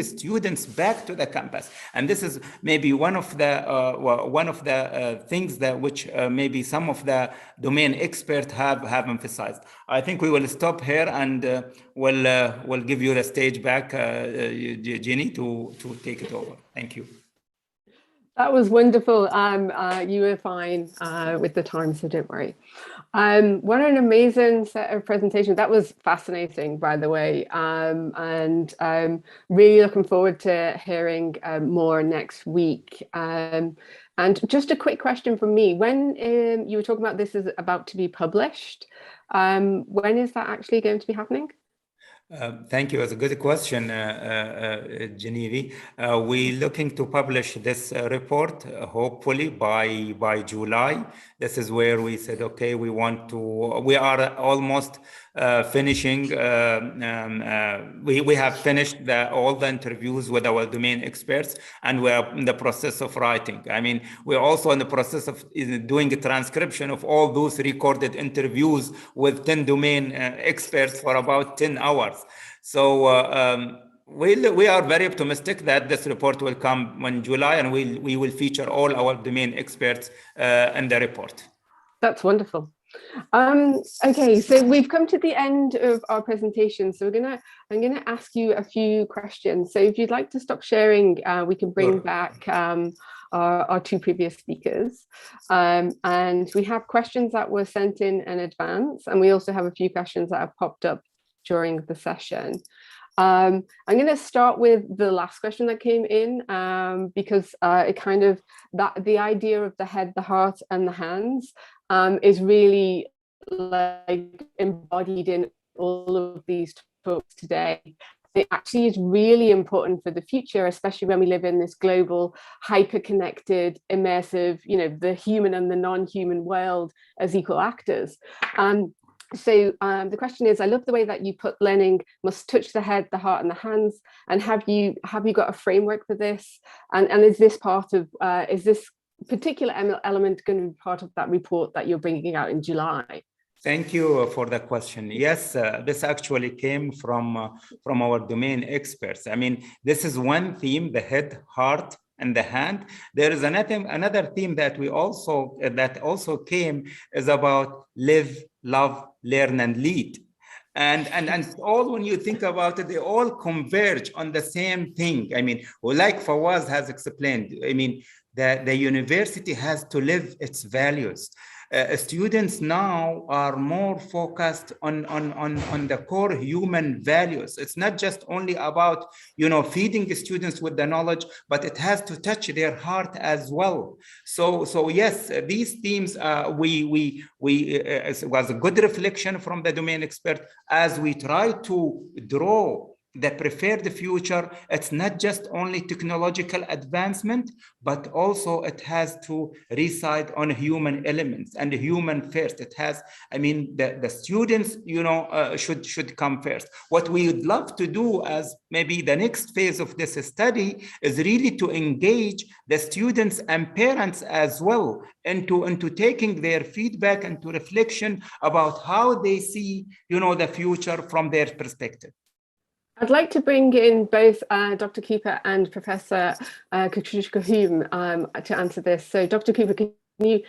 students back to the campus. And this is maybe one of the things that which maybe some of the domain experts have emphasized. I think we will stop here and we'll give you the stage back, Jenny, to take it over. Thank you. That was wonderful. You were fine with the time, so don't worry. What an amazing set of presentations. That was fascinating, by the way, and really looking forward to hearing more next week. And just a quick question from me. When you were talking about this is about to be published, when is that actually going to be happening? Thank you. It's a good question, Genevieve. We're looking to publish this report, hopefully by July. This is where we said, okay, we are almost finishing. We have finished all the interviews with our domain experts, and we are in the process of writing. I mean, we're also in the process of doing a transcription of all those recorded interviews with 10 domain experts for about 10 hours. So we are very optimistic that this report will come in July, and we will feature all our domain experts in the report. That's wonderful. Okay, so we've come to the end of our presentation. So I'm gonna ask you a few questions. So if you'd like to stop sharing, we can bring back our two previous speakers. And we have questions that were sent in advance, and we also have a few questions that have popped up during the session. I'm going to start with the last question that came in because it kind of the idea of the head, the heart, and the hands is really like embodied in all of these talks today. It actually is really important for the future, especially when we live in this global, hyper-connected, immersive, the human and the non-human world as equal actors. So the question is, I love the way that you put learning must touch the head, the heart, and the hands. And have you got a framework for this? And is this part of, is this particular element going to be part of that report that you're bringing out in July? Thank you for the question. Yes, this actually came from our domain experts. I mean, this is one theme, the head, heart, and the hand. There is another theme that also came is about live, love, learn, and lead. And all, when you think about it, they all converge on the same thing. I mean, like Fawaz has explained, I mean, the university has to live its values. Students now are more focused on the core human values. It's not just only about feeding the students with the knowledge, but it has to touch their heart as well. So yes, these themes it was a good reflection from the domain expert as we try to draw the preferred future. It's not just only technological advancement, but also it has to reside on human elements and human first. It has, I mean, the students, should come first. What we would love to do as maybe the next phase of this study is really to engage the students and parents as well into taking their feedback and to reflection about how they see, the future from their perspective. I'd like to bring in both Dr. Cooper and Professor Schultz Calhoun to answer this. So Dr. Cooper, can you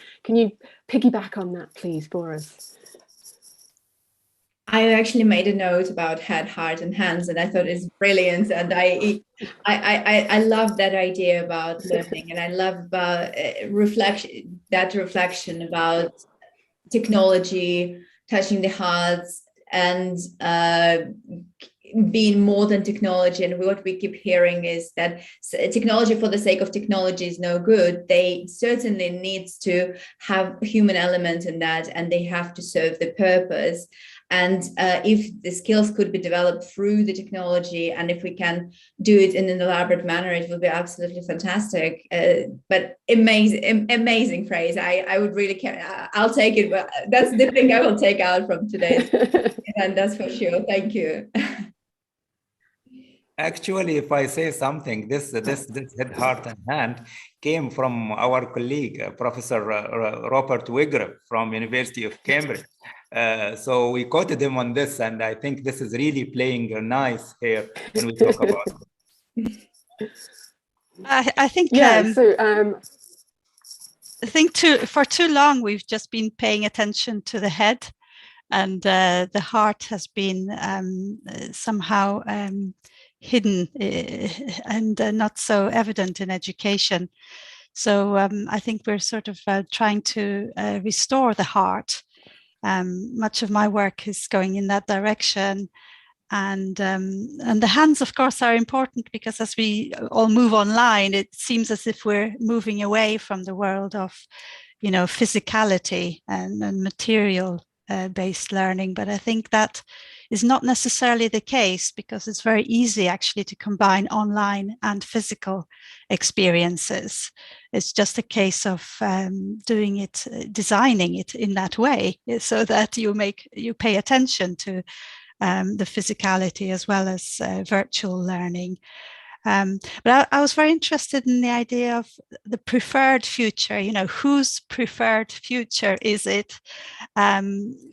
piggyback on that, please, for us? I actually made a note about head, heart, and hands, and I thought it's brilliant. And I love that idea about learning, and I love about reflection about technology touching the hearts and being more than technology. And what we keep hearing is that technology for the sake of technology is no good. They certainly need to have human element in that, and they have to serve the purpose. And if the skills could be developed through the technology, and if we can do it in an elaborate manner, it will be absolutely fantastic. But amazing phrase. I would really care. I'll take it. That's the thing I will take out from today. And that's for sure. Thank you. Actually, if I say something, this head, heart, and hand came from our colleague, Professor Robert Wigger from University of Cambridge. So we quoted him on this, and I think this is really playing nice here when we talk about it. I think I think for too long we've just been paying attention to the head, and the heart has been somehow hidden and not so evident in education. So I think we're sort of trying to restore the heart. Much of my work is going in that direction. And the hands, of course, are important, because as we all move online, it seems as if we're moving away from the world of, physicality and material based learning. But I think that is not necessarily the case, because it's very easy actually to combine online and physical experiences. It's just a case of doing it, designing it in that way, so that you pay attention to the physicality as well as virtual learning. But I was very interested in the idea of the preferred future. Whose preferred future is it?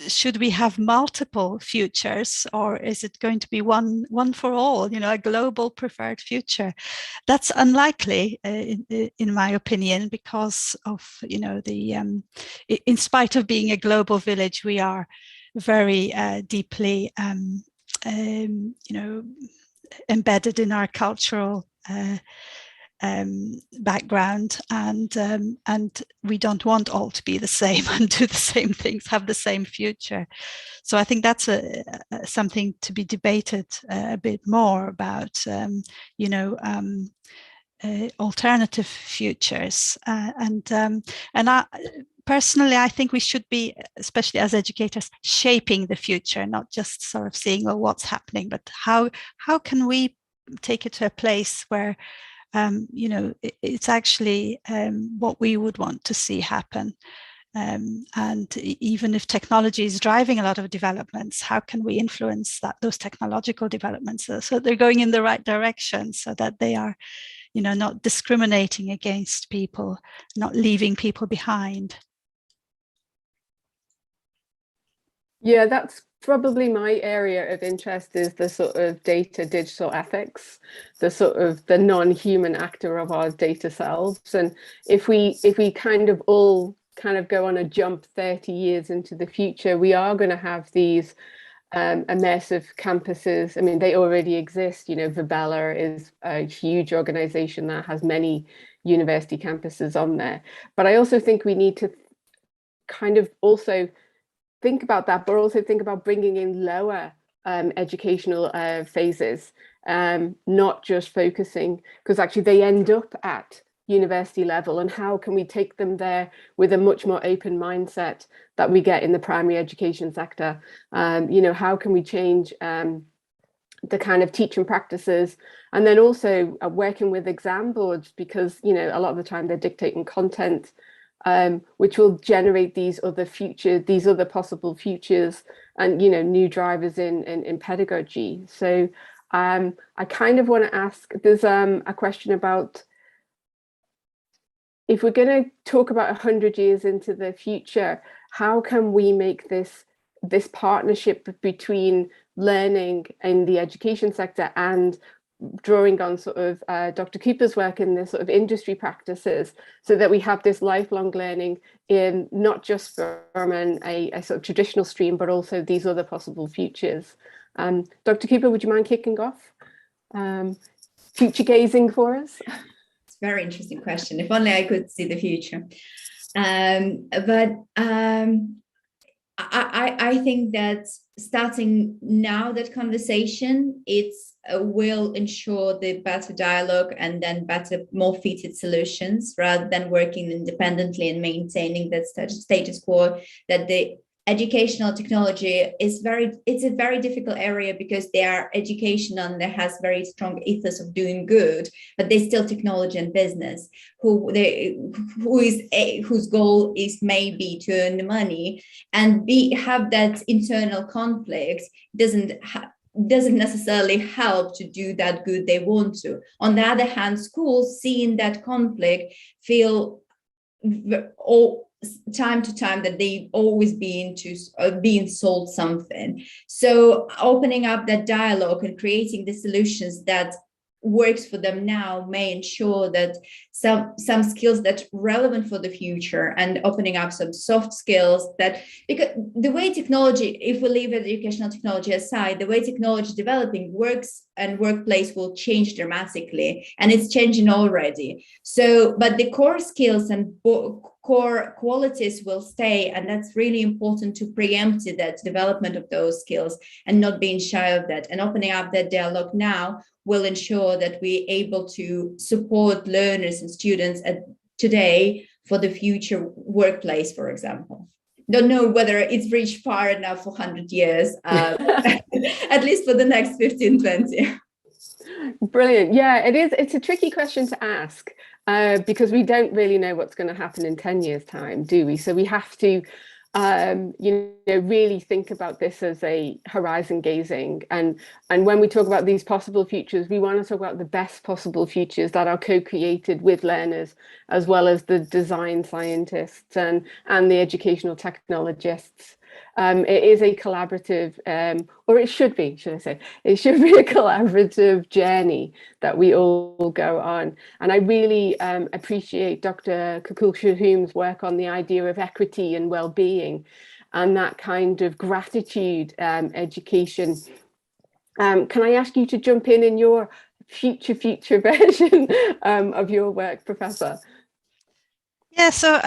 Should we have multiple futures, or is it going to be one for all? A global preferred future. That's unlikely, in my opinion, because of the. In spite of being a global village, we are very deeply, embedded in our cultural background, and we don't want all to be the same and do the same things, have the same future. So I think that's something to be debated a bit more about, alternative futures, and personally, I think we should be, especially as educators, shaping the future, not just sort of seeing, well, what's happening, but how can we take it to a place where, it's actually what we would want to see happen. And even if technology is driving a lot of developments, how can we influence those technological developments so they're going in the right direction, so that they are, not discriminating against people, not leaving people behind. Yeah, that's probably my area of interest, is the sort of data digital ethics, the sort of the non-human actor of our data selves. And if we kind of all kind of go on a jump 30 years into the future, we are going to have these immersive campuses. I mean, they already exist. Virbela is a huge organization that has many university campuses on there. But I also think we need to kind of also think about that, but also think about bringing in lower educational phases, not just focusing, because actually they end up at university level, and how can we take them there with a much more open mindset that we get in the primary education sector? How can we change the kind of teaching practices, and then also working with exam boards, because a lot of the time they're dictating content, which will generate these other possible futures, and new drivers in pedagogy. So I kind of want to ask, there's a question about, if we're going to talk about 100 years into the future, how can we make this partnership between learning in the education sector and drawing on sort of Dr. Cooper's work in the sort of industry practices, so that we have this lifelong learning in not just from a sort of traditional stream, but also these other possible futures. Dr. Cooper, would you mind kicking off? Future gazing for us? It's a very interesting question. If only I could see the future. I think that starting now that conversation, will ensure the better dialogue and then more fitted solutions, rather than working independently and maintaining that status quo. That the educational technology it's a very difficult area, because they are educational and there has very strong ethos of doing good, but they're still technology and business whose goal is maybe to earn the money, and have that internal conflict doesn't necessarily help to do that good they want to. On the other hand, schools seeing that conflict feel time to time that they always being sold something. So opening up that dialogue and creating the solutions that works for them now may ensure that some skills that are relevant for the future, and opening up some soft skills that, because the way technology, if we leave educational technology aside, the way technology developing works and workplace will change dramatically, and it's changing already. So, but the core skills and core qualities will stay, and that's really important to preempt that development of those skills and not being shy of that. And opening up that dialogue now will ensure that we're able to support learners and students today for the future workplace, for example. Don't know whether it's reached far enough for 100 years, at least for the next 15, 20. Brilliant. Yeah, it is. It's a tricky question to ask because we don't really know what's going to happen in 10 years' time, do we? So we have to really think about this as a horizon gazing, and when we talk about these possible futures, we want to talk about the best possible futures that are co-created with learners, as well as the design scientists and the educational technologists. It is a collaborative, or it should be, should I say, it should be a collaborative journey that we all go on. And I really appreciate Dr. Schultz Calhoun's work on the idea of equity and well-being, and that kind of gratitude education. Can I ask you to jump in your future version of your work, Professor? Yeah, so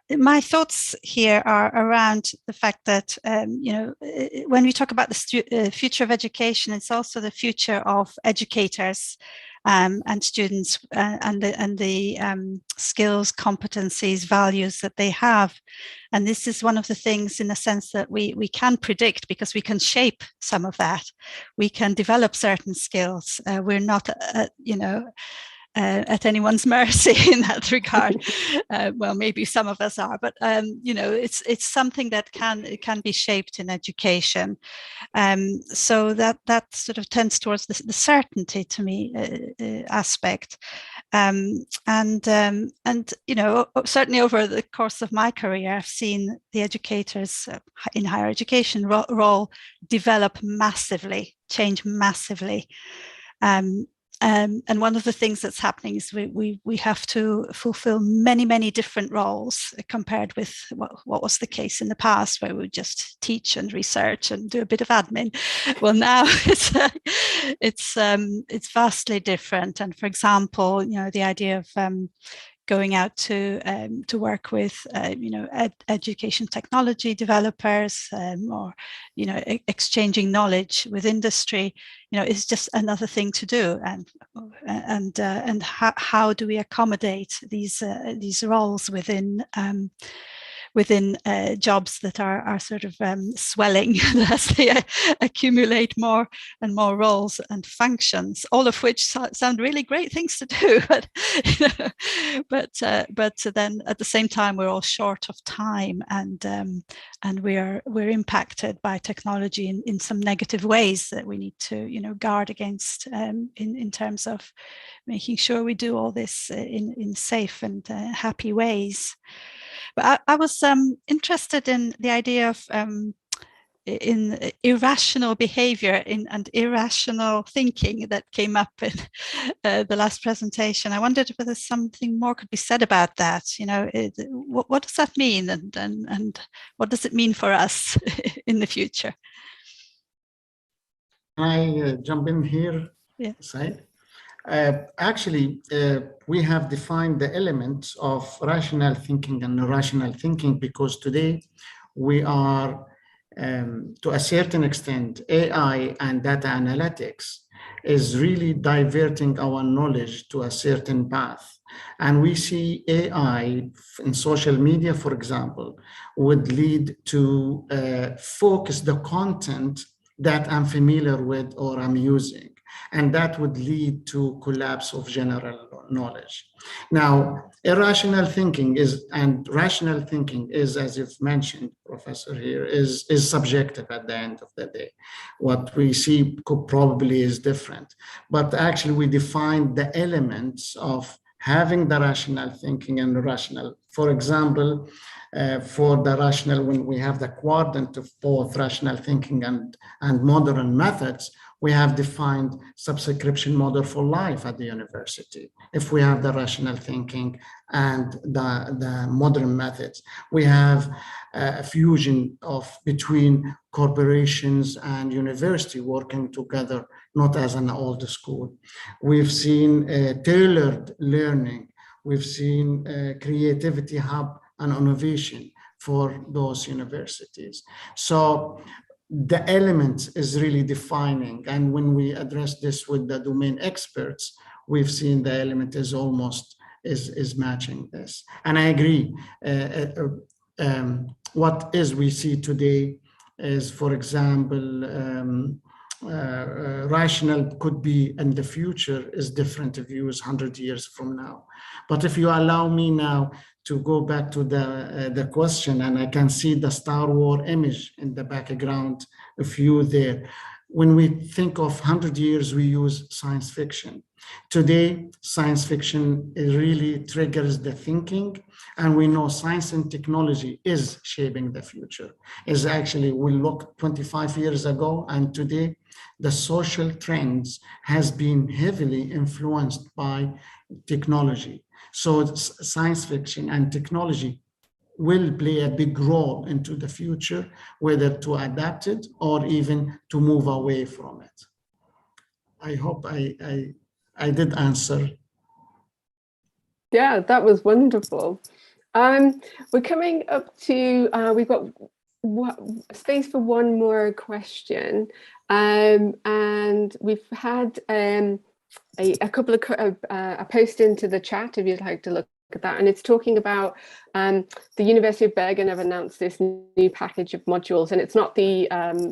my thoughts here are around the fact that, when we talk about the future of education, it's also the future of educators and students and the skills, competencies, values that they have. And this is one of the things, in a sense, that we can predict, because we can shape some of that. We can develop certain skills. We're not, at anyone's mercy in that regard. Well, maybe some of us are, but it's something that can be shaped in education. So that sort of tends towards the certainty, to me, aspect. And certainly over the course of my career, I've seen the educators in higher education role develop massively, change massively. And one of the things that's happening is we have to fulfill many different roles compared with what was the case in the past, where we would just teach and research and do a bit of admin. Well, now it's vastly different. And for example, the idea of going out to work with education technology developers, or exchanging knowledge with industry, is just another thing to do. And how do we accommodate these roles within jobs that are sort of swelling as they accumulate more and more roles and functions, all of which sound really great things to do, but then at the same time we're all short of time, and we're impacted by technology in some negative ways that we need to guard against, in terms of making sure we do all this in safe and happy ways. But I was interested in the idea of in irrational behavior and irrational thinking that came up in the last presentation. I wondered whether something more could be said about that. What does that mean, and what does it mean for us in the future? I jump in here, yeah. Syed. Actually, we have defined the elements of rational thinking and irrational thinking, because today we are, to a certain extent, AI and data analytics is really diverting our knowledge to a certain path. And we see AI in social media, for example, would lead to focus the content that I'm familiar with or I'm using. And that would lead to collapse of general knowledge. Now, irrational thinking and rational thinking is, as you've mentioned, Professor, here, is subjective at the end of the day. What we see probably is different. But actually, we define the elements of having the rational thinking and irrational. For example, for the rational, when we have the quadrant of both rational thinking and modern methods, We have defined subscription model for life at the university. If we have the rational thinking and the modern methods, we have a fusion between corporations and university working together, not as an old school. We've seen tailored learning. We've seen creativity hub and innovation for those universities. So the element is really defining. And when we address this with the domain experts, we've seen the element is almost is matching this. And I agree. What we see today is, for example, rational could be in the future is different views 100 years from now. But if you allow me now to go back to the question, and I can see the Star Wars image in the background of you there. When we think of 100 years, we use science fiction. Today, science fiction really triggers the thinking, and we know science and technology is shaping the future. Is actually, we look 25 years ago and today, the social trends has been heavily influenced by technology. So science fiction and technology will play a big role into the future, whether to adapt it or even to move away from it. I hope I did answer. Yeah, that was wonderful. We're coming up to, we've got space for one more question. And we've had a couple of a post into the chat if you'd like to look at that, and it's talking about the University of Bergen have announced this new package of modules, and it's not the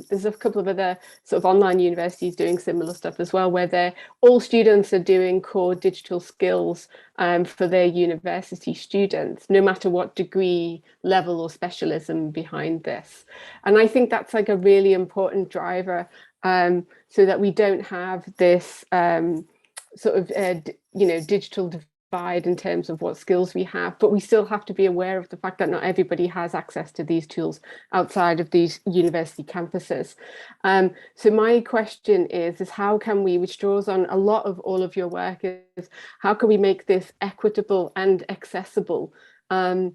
there's a couple of other sort of online universities doing similar stuff as well, where all students are doing core digital skills for their university students, no matter what degree level or specialism behind this. And I think that's like a really important driver, so that we don't have this sort of digital divide in terms of what skills we have, but we still have to be aware of the fact that not everybody has access to these tools outside of these university campuses. So my question is how can we, which draws on a lot of all of your work, is how can we make this equitable and accessible, and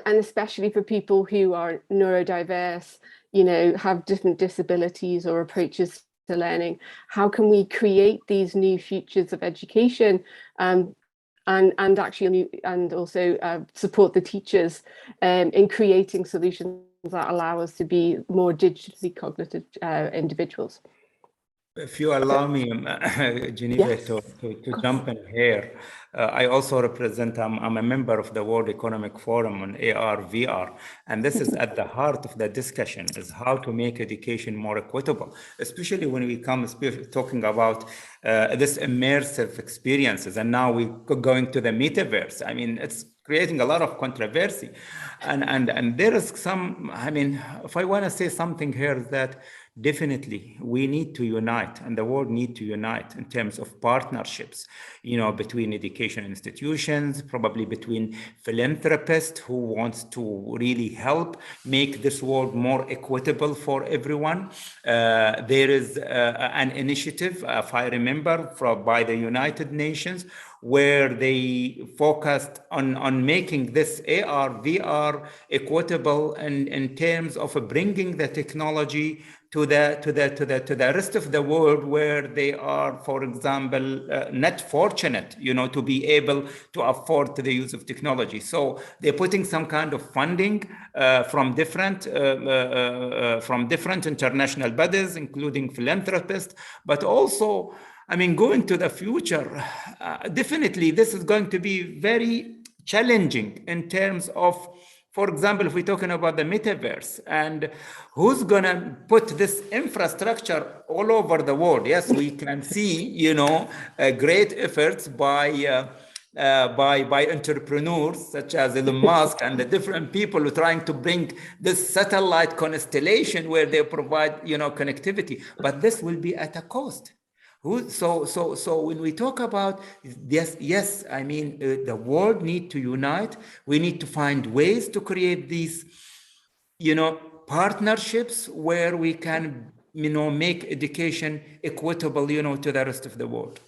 especially for people who are neurodiverse, have different disabilities or approaches to learning. How can we create these new futures of education, and also support the teachers in creating solutions that allow us to be more digitally cognitive individuals? If you allow me, Geneva, yes, to jump in here, I also represent, I'm a member of the World Economic Forum on AR, VR, and this is at the heart of the discussion, is how to make education more equitable, especially when we come talking about this immersive experiences, and now we're going to the metaverse. I mean, it's creating a lot of controversy, and there is some, I mean, if I want to say something here, is that definitely we need to unite, and the world need to unite in terms of partnerships, between education institutions, probably between philanthropists who wants to really help make this world more equitable for everyone. There is an initiative, if I remember, by the United Nations, where they focused on making this AR, VR equitable in terms of bringing the technology to the rest of the world, where they are, for example, not fortunate, to be able to afford the use of technology. So they're putting some kind of funding from different international bodies, including philanthropists, but also, I mean, going to the future, definitely this is going to be very challenging in terms of, for example, if we're talking about the metaverse, and who's going to put this infrastructure all over the world? Yes, we can see, great efforts by entrepreneurs such as Elon Musk and the different people who are trying to bring this satellite constellation where they provide, connectivity. But this will be at a cost. So when we talk about yes, I mean, the world need to unite. We need to find ways to create these, partnerships where we can, make education equitable, to the rest of the world?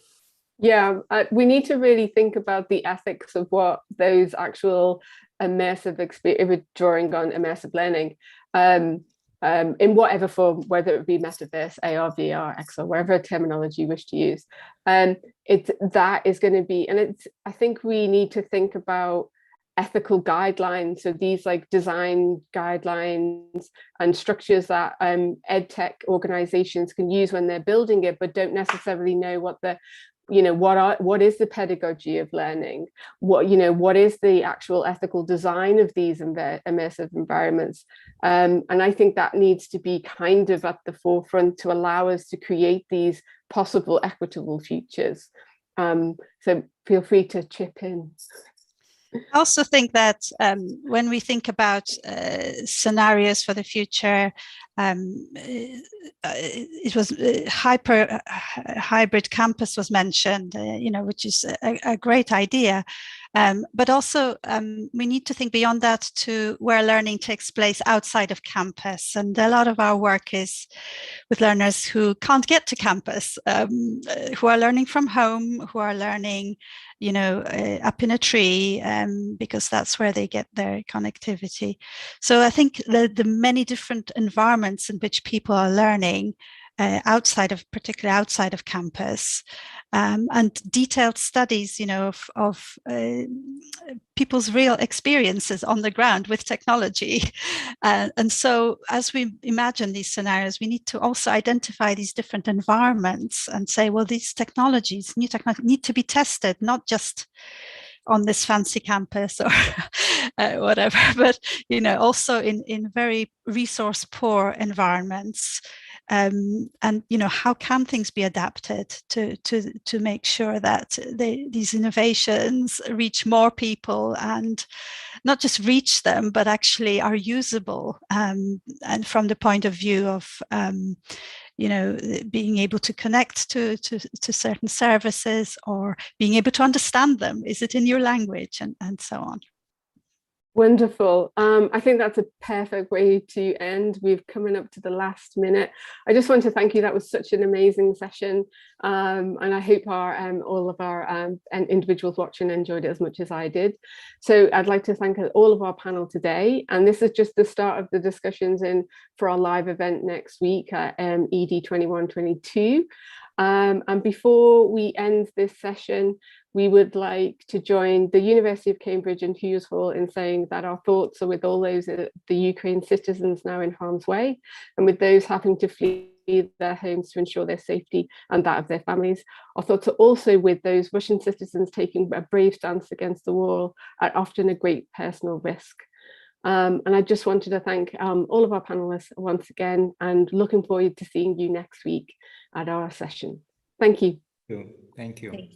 Yeah, we need to really think about the ethics of what those actual immersive experience, if we're drawing on immersive learning, in whatever form, whether it be metaverse, AR, VR, XR, whatever terminology you wish to use. That is going to be, and I think we need to think about ethical guidelines. So these like design guidelines and structures that EdTech organizations can use when they're building it, but don't necessarily know what the what is the pedagogy of learning, what is the actual ethical design of these immersive environments, and I think that needs to be kind of at the forefront to allow us to create these possible equitable futures. So feel free to chip in. I also think that when we think about scenarios for the future, it was hybrid campus was mentioned, which is a great idea. But also we need to think beyond that to where learning takes place outside of campus. And a lot of our work is with learners who can't get to campus, who are learning from home, who are learning, up in a tree, because that's where they get their connectivity. So I think the many different environments in which people are learning particularly outside of campus, and detailed studies, of people's real experiences on the ground with technology. And so as we imagine these scenarios, we need to also identify these different environments and say, well, these technologies, new technologies, need to be tested, not just on this fancy campus or whatever, but also in very resource poor environments. And how can things be adapted to make sure that these innovations reach more people, and not just reach them, but actually are usable, and from the point of view of being able to connect to certain services, or being able to understand them. Is it in your language, and so on? Wonderful. I think that's a perfect way to end. We've coming up to the last minute. I just want to thank you. That was such an amazing session, and I hope all of our individuals watching enjoyed it as much as I did. So I'd like to thank all of our panel today, and this is just the start of the discussions for our live event next week at ED 2122. And before we end this session, we would like to join the University of Cambridge and Hughes Hall in saying that our thoughts are with all those the Ukraine citizens now in harm's way, and with those having to flee their homes to ensure their safety and that of their families. Our thoughts are also with those Russian citizens taking a brave stance against the war at often a great personal risk. And I just wanted to thank all of our panelists once again, and looking forward to seeing you next week at our session. Thank you. Thank you.